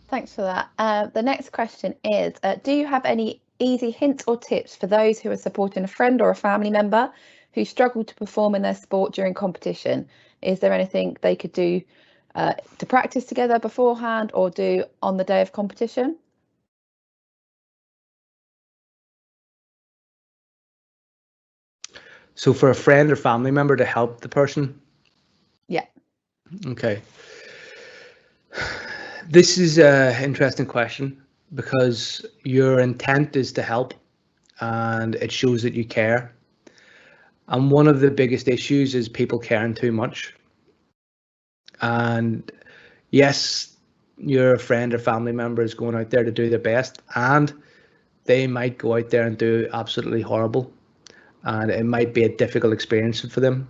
Thanks for that. The next question is, do you have any easy hints or tips for those who are supporting a friend or a family member who struggle to perform in their sport during competition? Is there anything they could do to practice together beforehand or do on the day of competition? So for a friend or family member to help the person? Yeah. Okay. This is an interesting question, because your intent is to help and it shows that you care. And one of the biggest issues is people caring too much. And yes, your friend or family member is going out there to do their best, and they might go out there and do absolutely horrible. And it might be a difficult experience for them.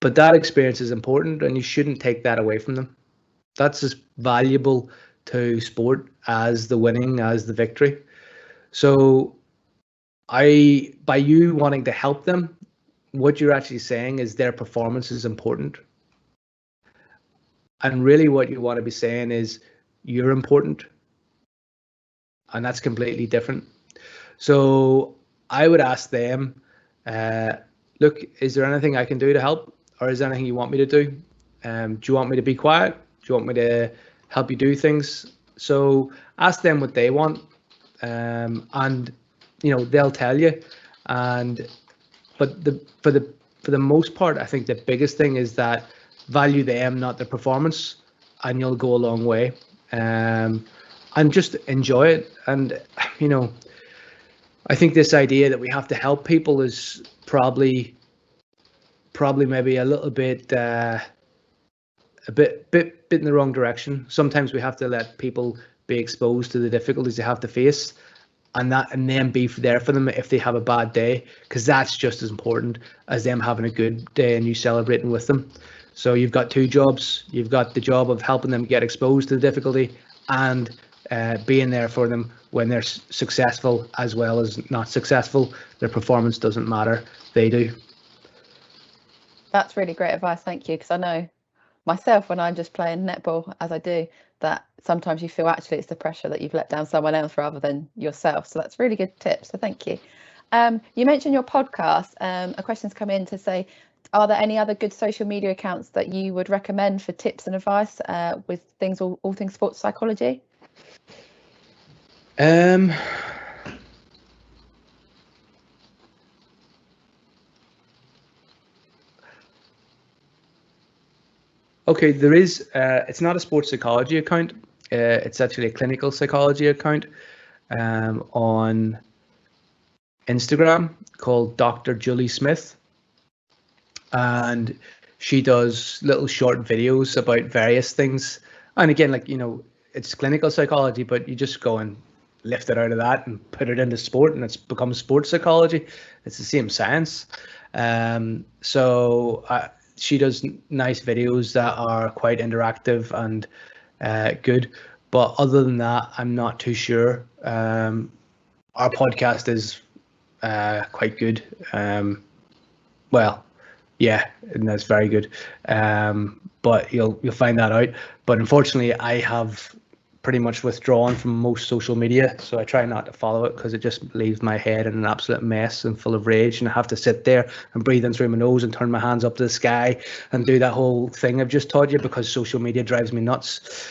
But that experience is important, and you shouldn't take that away from them. That's as valuable to sport as the winning, as the victory. So by you wanting to help them, what you're actually saying is their performance is important. And really what you want to be saying is you're important. And that's completely different. So I would ask them, look, is there anything I can do to help? Or is there anything you want me to do? Do you want me to be quiet? Do you want me to help you do things? So ask them what they want, and you know, they'll tell you. But for the most part, I think the biggest thing is that value them, not their performance, and you'll go a long way. And just enjoy it. And you know, I think this idea that we have to help people is probably maybe a little bit a bit in the wrong direction. Sometimes we have to let people be exposed to the difficulties they have to face, and then be there for them if they have a bad day, because that's just as important as them having a good day and you celebrating with them. So you've got two jobs. You've got the job of helping them get exposed to the difficulty, and being there for them when they're successful as well as not successful. Their performance doesn't matter. They do. That's really great advice. Thank you. Because I know myself, when I'm just playing netball as I do, that sometimes you feel actually it's the pressure that you've let down someone else rather than yourself. So that's really good tips. So thank you. You mentioned your podcast. A question's come in to say, are there any other good social media accounts that you would recommend for tips and advice with things, all things sports psychology? Okay, there is. It's not a sports psychology account. It's actually a clinical psychology account on Instagram called Dr. Julie Smith, and she does little short videos about various things. And again, like, you know, it's clinical psychology, but you just go and lift it out of that and put it into sport, and it's become sports psychology. It's the same science. So she does nice videos that are quite interactive and good. But other than that, I'm not too sure. Our podcast is quite good. Well, yeah, and that's very good. But you'll find that out. But unfortunately, I have pretty much withdrawn from most social media, so I try not to follow it because it just leaves my head in an absolute mess and full of rage, and I have to sit there and breathe in through my nose and turn my hands up to the sky and do that whole thing I've just taught you, because social media drives me nuts.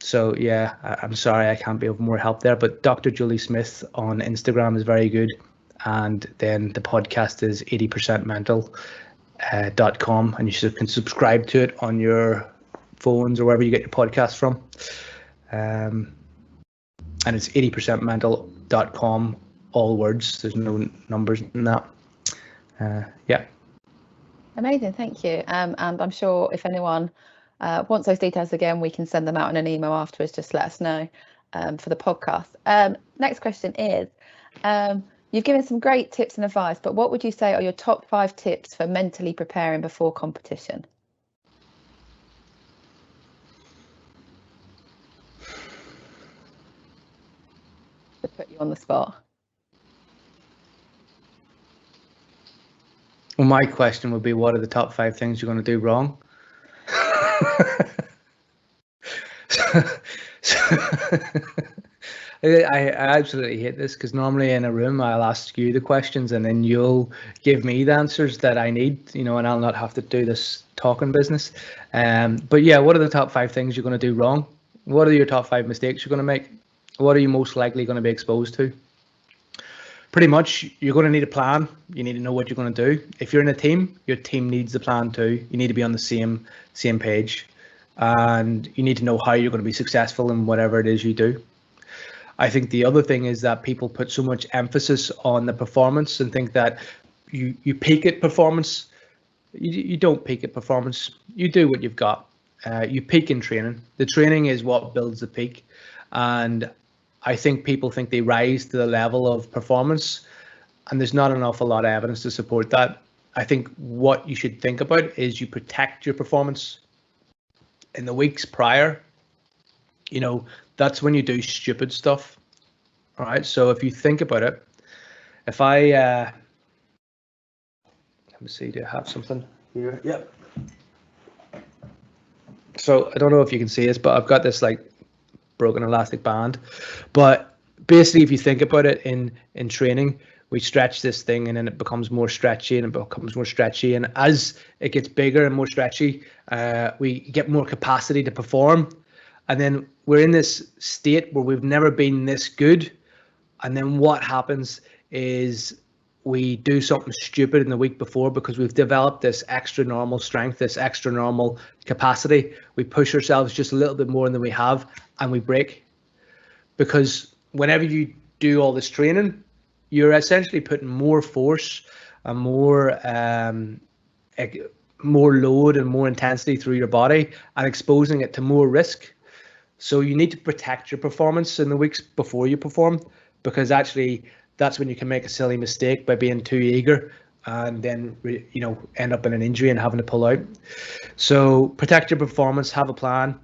So yeah, I'm sorry I can't be of more help there, but Dr. Julie Smith on Instagram is very good, and then the podcast is 80percentmental.com, and you can subscribe to it on your phones or wherever you get your podcast from. And it's 80percentmental.com, all words. There's no numbers in that. Yeah. Amazing, thank you. And I'm sure if anyone wants those details again, we can send them out in an email afterwards. Just let us know for the podcast. Next question is, you've given some great tips and advice, but what would you say are your top 5 tips for mentally preparing before competition? To put you on the spot. Well, my question would be, what are the top 5 things you're going to do wrong? I absolutely hate this, because normally in a room I'll ask you the questions and then you'll give me the answers that I need, you know, and I'll not have to do this talking business. But yeah, what are the top 5 things you're going to do wrong? What are your top 5 mistakes you're going to make? What are you most likely going to be exposed to? Pretty much, you're going to need a plan. You need to know what you're going to do. If you're in a team, your team needs a plan too. You need to be on the same page, and you need to know how you're going to be successful in whatever it is you do. I think the other thing is that people put so much emphasis on the performance and think that you peak at performance. You don't peak at performance. You do what you've got. You peak in training. The training is what builds the peak, and I think people think they rise to the level of performance, and there's not an awful lot of evidence to support that. I think what you should think about is you protect your performance in the weeks prior. You know, that's when you do stupid stuff. All right. So if you think about it, if I let me see, do I have something here? Yep. So I don't know if you can see this, but I've got this like broken elastic band. But basically, if you think about it, in training, we stretch this thing and then it becomes more stretchy and it becomes more stretchy, and as it gets bigger and more stretchy, we get more capacity to perform, and then we're in this state where we've never been this good. And then what happens is we do something stupid in the week before because we've developed this extra normal strength, this extra normal capacity. We push ourselves just a little bit more than we have, and we break. Because whenever you do all this training, you're essentially putting more force and more more load and more intensity through your body and exposing it to more risk. So you need to protect your performance in the weeks before you perform, because actually that's when you can make a silly mistake by being too eager and then end up in an injury and having to pull out. So protect your performance, have a plan,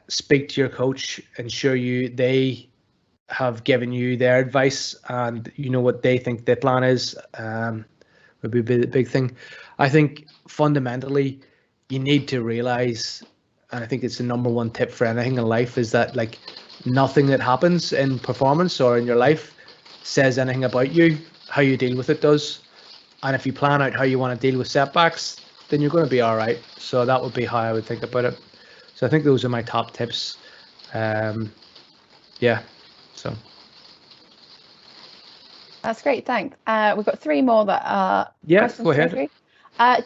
speak to your coach, ensure they have given you their advice and you know what they think their plan is. Would be the big thing. I think fundamentally you need to realize, and I think it's the number one tip for anything in life, is that like nothing that happens in performance or in your life says anything about you. How you deal with it does. And if you plan out how you want to deal with setbacks, then you're going to be all right. So that would be how I would think about it. So I think those are my top tips. Yeah, so. That's great, thanks. We've got 3 more that are questions. Go ahead.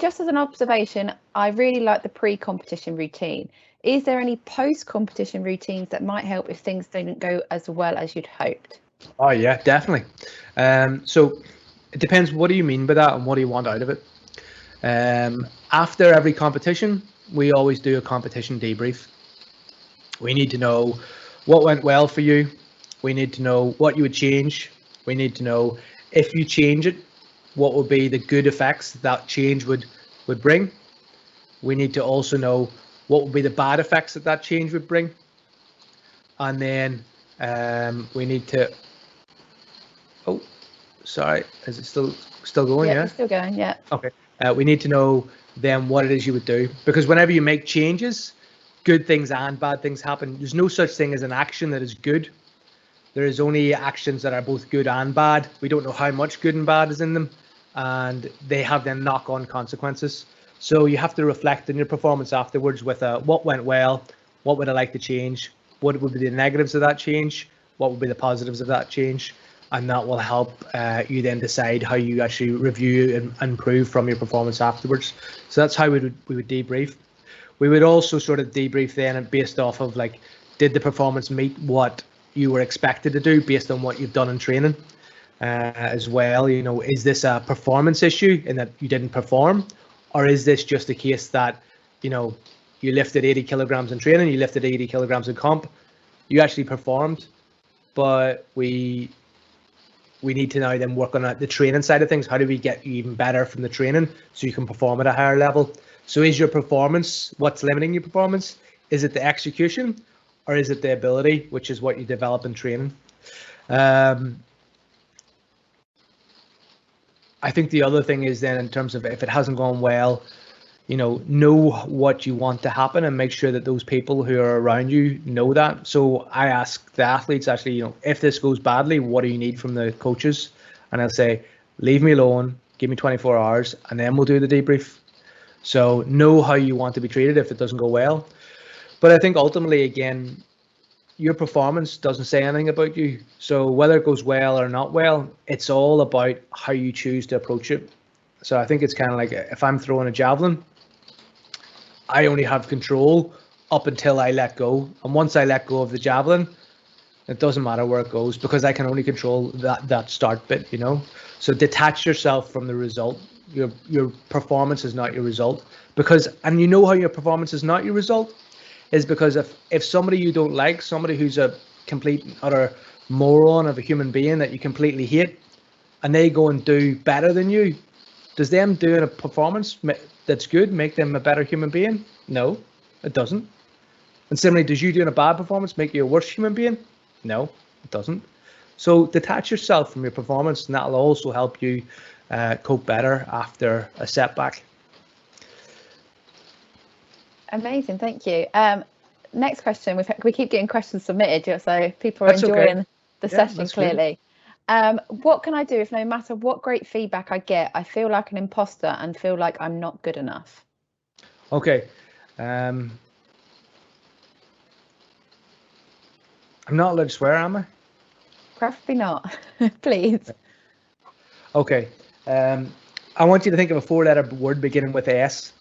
Just as an observation, I really like the pre-competition routine. Is there any post-competition routines that might help if things didn't go as well as you'd hoped? Oh yeah, definitely. So it depends. What do you mean by that, and what do you want out of it? After every competition, we always do a competition debrief. We need to know what went well for you. We need to know what you would change. We need to know if you change it, what would be the good effects that change would bring. We need to also know what would be the bad effects that change would bring. And then we need to, oh, sorry, is it still going? Yeah, it's still going, yeah. Okay. We need to know then what it is you would do, because whenever you make changes, good things and bad things happen. There's no such thing as an action that is good. There is only actions that are both good and bad. We don't know how much good and bad is in them, and they have then knock-on consequences. So you have to reflect on your performance afterwards with what went well, what would I like to change, what would be the negatives of that change, what would be the positives of that change, and that will help you then decide how you actually review and improve from your performance afterwards. So that's how we would debrief. We would also sort of debrief then based off of like, did the performance meet what you were expected to do based on what you've done in training as well. Is this a performance issue in that you didn't perform, or is this just a case that you lifted 80 kilograms in training, you lifted 80 kilograms in comp, you actually performed, but we need to now then work on the training side of things. How do we get you even better from the training so you can perform at a higher level? So is your performance what's limiting your performance? Is it the execution, or is it the ability, which is what you develop in training? I think the other thing is then, in terms of if it hasn't gone well, know what you want to happen and make sure that those people who are around you know that. So I ask the athletes actually, if this goes badly, what do you need from the coaches? And I'll say, leave me alone, give me 24 hours, and then we'll do the debrief. So know how you want to be treated if it doesn't go well. But I think ultimately, again, your performance doesn't say anything about you. So whether it goes well or not well, it's all about how you choose to approach it. So I think it's kind of like if I'm throwing a javelin, I only have control up until I let go. And once I let go of the javelin, it doesn't matter where it goes, because I can only control that start bit, So detach yourself from the result. Your performance is not your result. And how your performance is not your result is because if somebody you don't like, somebody who's a complete utter moron of a human being that you completely hate, and they go and do better than you, does them doing a performance that's good make them a better human being? No, it doesn't. And similarly, does you doing a bad performance make you a worse human being? No, it doesn't. So detach yourself from your performance, and that'll also help you cope better after a setback. Amazing, thank you. Next question. We keep getting questions submitted, so people are enjoying the session clearly. What can I do if no matter what great feedback I get, I feel like an imposter and feel like I'm not good enough? Okay. I'm not allowed to swear, am I? Preferably not, please. Okay. I want you to think of a 4-letter word beginning with S.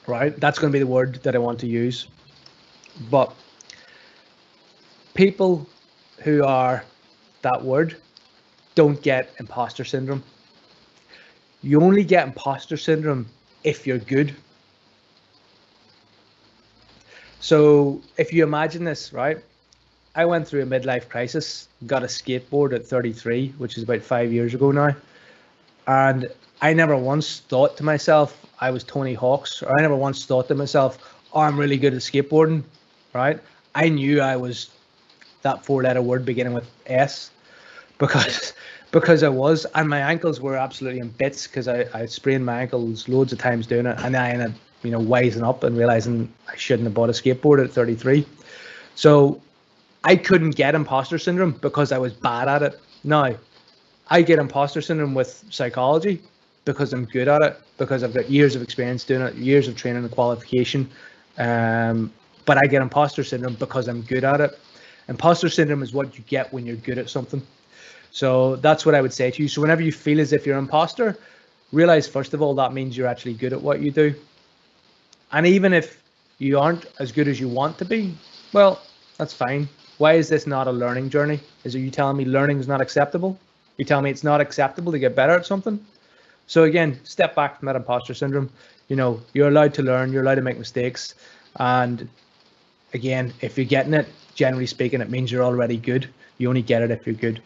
Right? That's going to be the word that I want to use. But people who are that word don't get imposter syndrome. You only get imposter syndrome if you're good. So if you imagine this, right? I went through a midlife crisis, got a skateboard at 33, which is about 5 years ago now. And I never once thought to myself I was Tony Hawk's, or I never once thought to myself, oh, I'm really good at skateboarding, right? I knew I was that four-letter word beginning with S because I was, and my ankles were absolutely in bits because I sprained my ankles loads of times doing it, and I ended up, wising up and realizing I shouldn't have bought a skateboard at 33. So I couldn't get imposter syndrome because I was bad at it. Now, I get imposter syndrome with psychology because I'm good at it, because I've got years of experience doing it, years of training and qualification. But I get imposter syndrome because I'm good at it. Imposter syndrome is what you get when you're good at something. So that's what I would say to you. So whenever you feel as if you're an imposter, realize, first of all, that means you're actually good at what you do. And even if you aren't as good as you want to be, well, that's fine. Why is this not a learning journey? Is it you telling me learning is not acceptable? You tell me it's not acceptable to get better at something? So again, step back from that imposter syndrome. You're allowed to learn, you're allowed to make mistakes. And again, if you're getting it, generally speaking, it means you're already good. You only get it if you're good.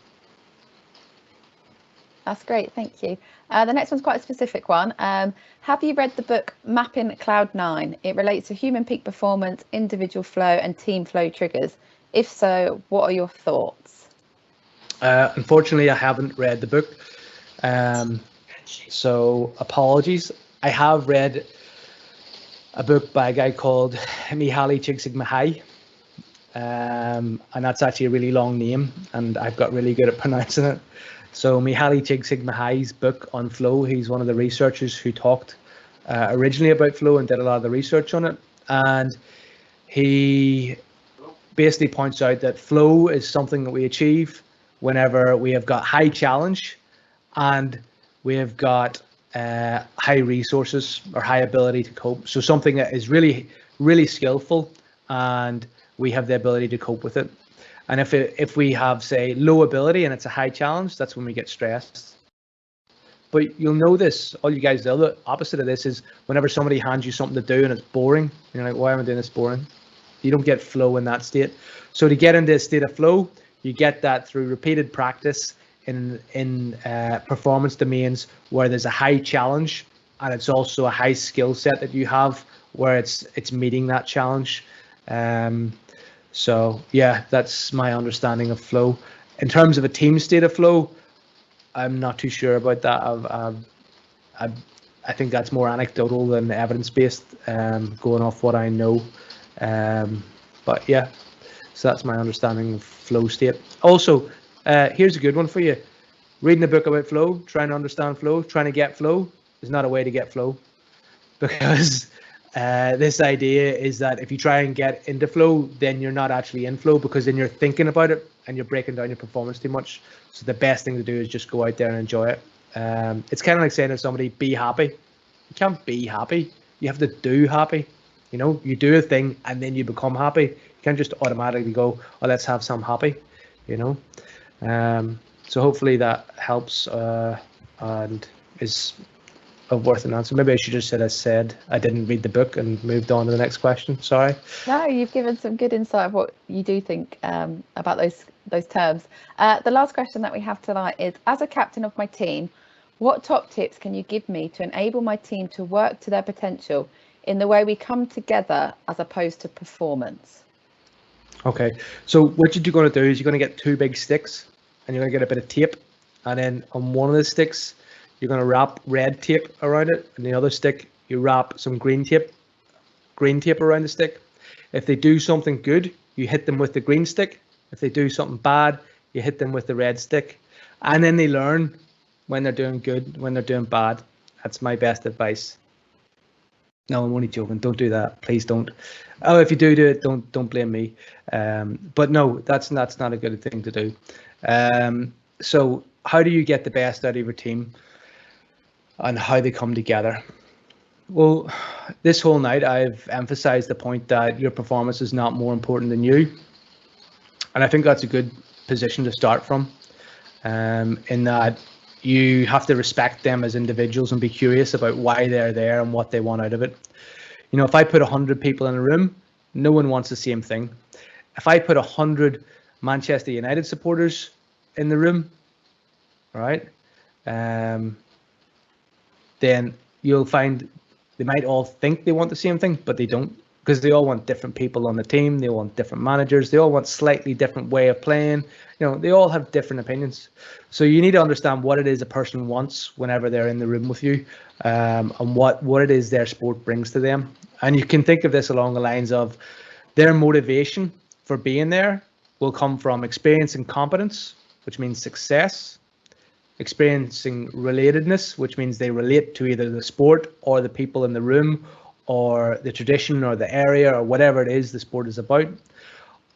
That's great, thank you. The next one's quite a specific one. Have you read the book Mapping Cloud9? It relates to human peak performance, individual flow, and team flow triggers. If so, what are your thoughts? Unfortunately, I haven't read the book, so apologies. I have read a book by a guy called Mihaly Csikszentmihalyi, and that's actually a really long name, and I've got really good at pronouncing it. So Mihaly Csikszentmihalyi's book on flow, he's one of the researchers who talked originally about flow and did a lot of the research on it. And he basically points out that flow is something that we achieve whenever we have got high challenge and we have got high resources or high ability to cope. So something that is really, really skillful and we have the ability to cope with it. And if we have, say, low ability and it's a high challenge, that's when we get stressed. But you'll know this, all you guys know, the opposite of this is whenever somebody hands you something to do and it's boring, you're like, why am I doing this boring? You don't get flow in that state. So to get into a state of flow, you get that through repeated practice in performance domains where there's a high challenge and it's also a high skill set that you have where it's meeting that challenge. So yeah, that's my understanding of flow. In terms of a team state of flow, I'm not too sure about that. I think that's more anecdotal than evidence-based, going off what I know. But yeah, so that's my understanding of flow state. Also, here's a good one for you. Reading a book about flow, trying to understand flow, trying to get flow is not a way to get flow, because this idea is that if you try and get into flow, then you're not actually in flow, because then you're thinking about it and you're breaking down your performance too much. So the best thing to do is just go out there and enjoy it. It's kind of like saying to somebody, be happy. You can't be happy. You have to do happy. You do a thing and then you become happy. You can't just automatically go, oh, let's have some happy, So hopefully that helps and is worth an answer. Maybe I should just said I didn't read the book and moved on to the next question. Sorry. No, you've given some good insight of what you do think about those terms. The last question that we have tonight is, as a captain of my team, what top tips can you give me to enable my team to work to their potential in the way we come together as opposed to performance? Okay, so what you're going to do is you're going to get two big sticks and you're going to get a bit of tape, and then on one of the sticks you're going to wrap red tape around it, and the other stick you wrap some green tape around the stick. If they do something good, you hit them with the green stick. If they do something bad, you hit them with the red stick. And then they learn when they're doing good, when they're doing bad. That's my best advice. No, I'm only joking. Don't do that. Please don't. Oh, if you do it, don't blame me. But no, that's not a good thing to do. So how do you get the best out of your team and how they come together? Well, this whole night I've emphasized the point that your performance is not more important than you. And I think that's a good position to start from, in that you have to respect them as individuals and be curious about why they're there and what they want out of it. You know, if I put 100 people in a room, no one wants the same thing. If I put 100 Manchester United supporters in the room, right, then you'll find they might all think they want the same thing, but they don't, because they all want different people on the team. They all want different managers. They all want slightly different way of playing. You know, they all have different opinions. So you need to understand what it is a person wants whenever they're in the room with you, and what it is their sport brings to them. And you can think of this along the lines of their motivation for being there will come from experience and competence, which means success, experiencing relatedness, which means they relate to either the sport or the people in the room or the tradition or the area or whatever it is the sport is about.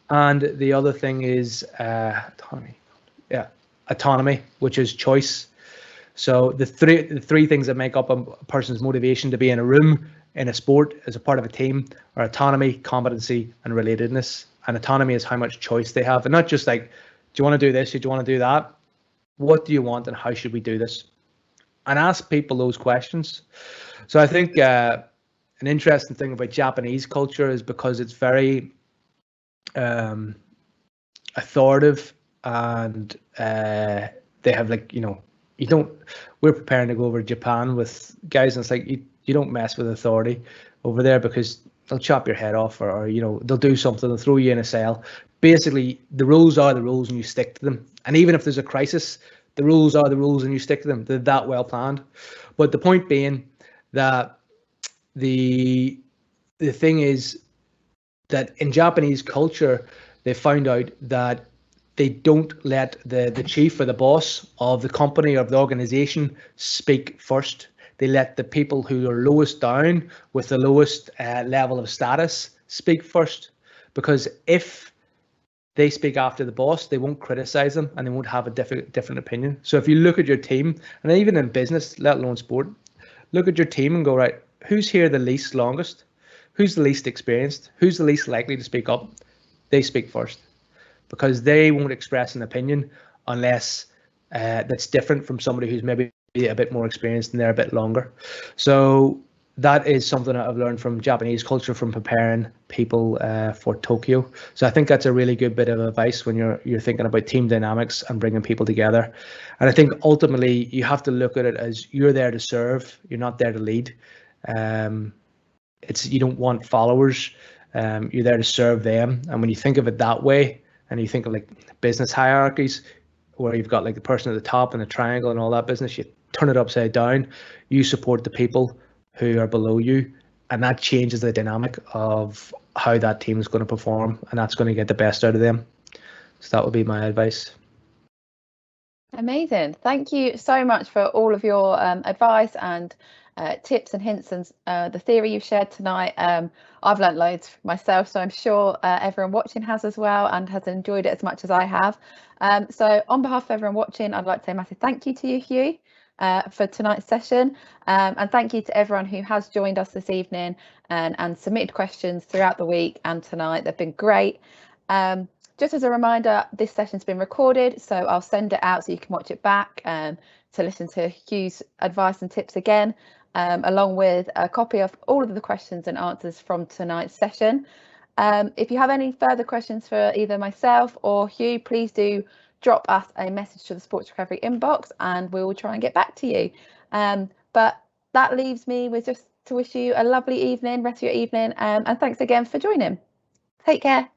And the other thing is autonomy, which is choice. So the three things that make up a person's motivation to be in a room, in a sport, as a part of a team, are autonomy, competency, and relatedness. And autonomy is how much choice they have, and not just like, do you want to do this? Do you want to do that? What do you want, and how should we do this? And ask people those questions. So I think an interesting thing about Japanese culture is because it's very authoritative, and they have, like, you know, we're preparing to go over to Japan with guys, and it's like you don't mess with authority over there, because they'll chop your head off, or you know, they'll do something, they'll throw you in a cell. Basically, the rules are the rules and you stick to them. And even if there's a crisis, the rules are the rules and you stick to them. They're that well planned. But the point being that the thing is that in Japanese culture, they found out that they don't let the chief or the boss of the company or of the organization speak first. They let the people who are lowest down with the lowest level of status speak first, because if they speak after the boss, they won't criticize them and they won't have a different opinion. So if you look at your team, and even in business, let alone sport, look at your team and go, right, who's here the least longest? Who's the least experienced? Who's the least likely to speak up? They speak first, because they won't express an opinion unless that's different from somebody who's maybe a bit more experienced and they're a bit longer. So that is something that I've learned from Japanese culture, from preparing people for Tokyo. So I think that's a really good bit of advice when you're thinking about team dynamics and bringing people together. And I think ultimately you have to look at it as you're there to serve, you're not there to lead. You don't want followers, you're there to serve them. And when you think of it that way, and you think of like business hierarchies, where you've got like the person at the top and the triangle and all that business, you turn it upside down. You support the people who are below you, and that changes the dynamic of how that team is going to perform, and that's going to get the best out of them. So that would be my advice. Amazing. Thank you so much for all of your advice and tips and hints, and the theory you've shared tonight. I've learnt loads myself, so I'm sure everyone watching has as well, and has enjoyed it as much as I have. So on behalf of everyone watching, I'd like to say a massive thank you to you, Hugh, for tonight's session, and thank you to everyone who has joined us this evening and submitted questions throughout the week and tonight. They've been great. Just as a reminder, this session's been recorded, so I'll send it out so you can watch it back to listen to Hugh's advice and tips again, along with a copy of all of the questions and answers from tonight's session. If you have any further questions for either myself or Hugh, please do drop us a message to the Sports Recovery inbox and we will try and get back to you. But that leaves me with just to wish you a lovely evening, rest of your evening, and thanks again for joining. Take care.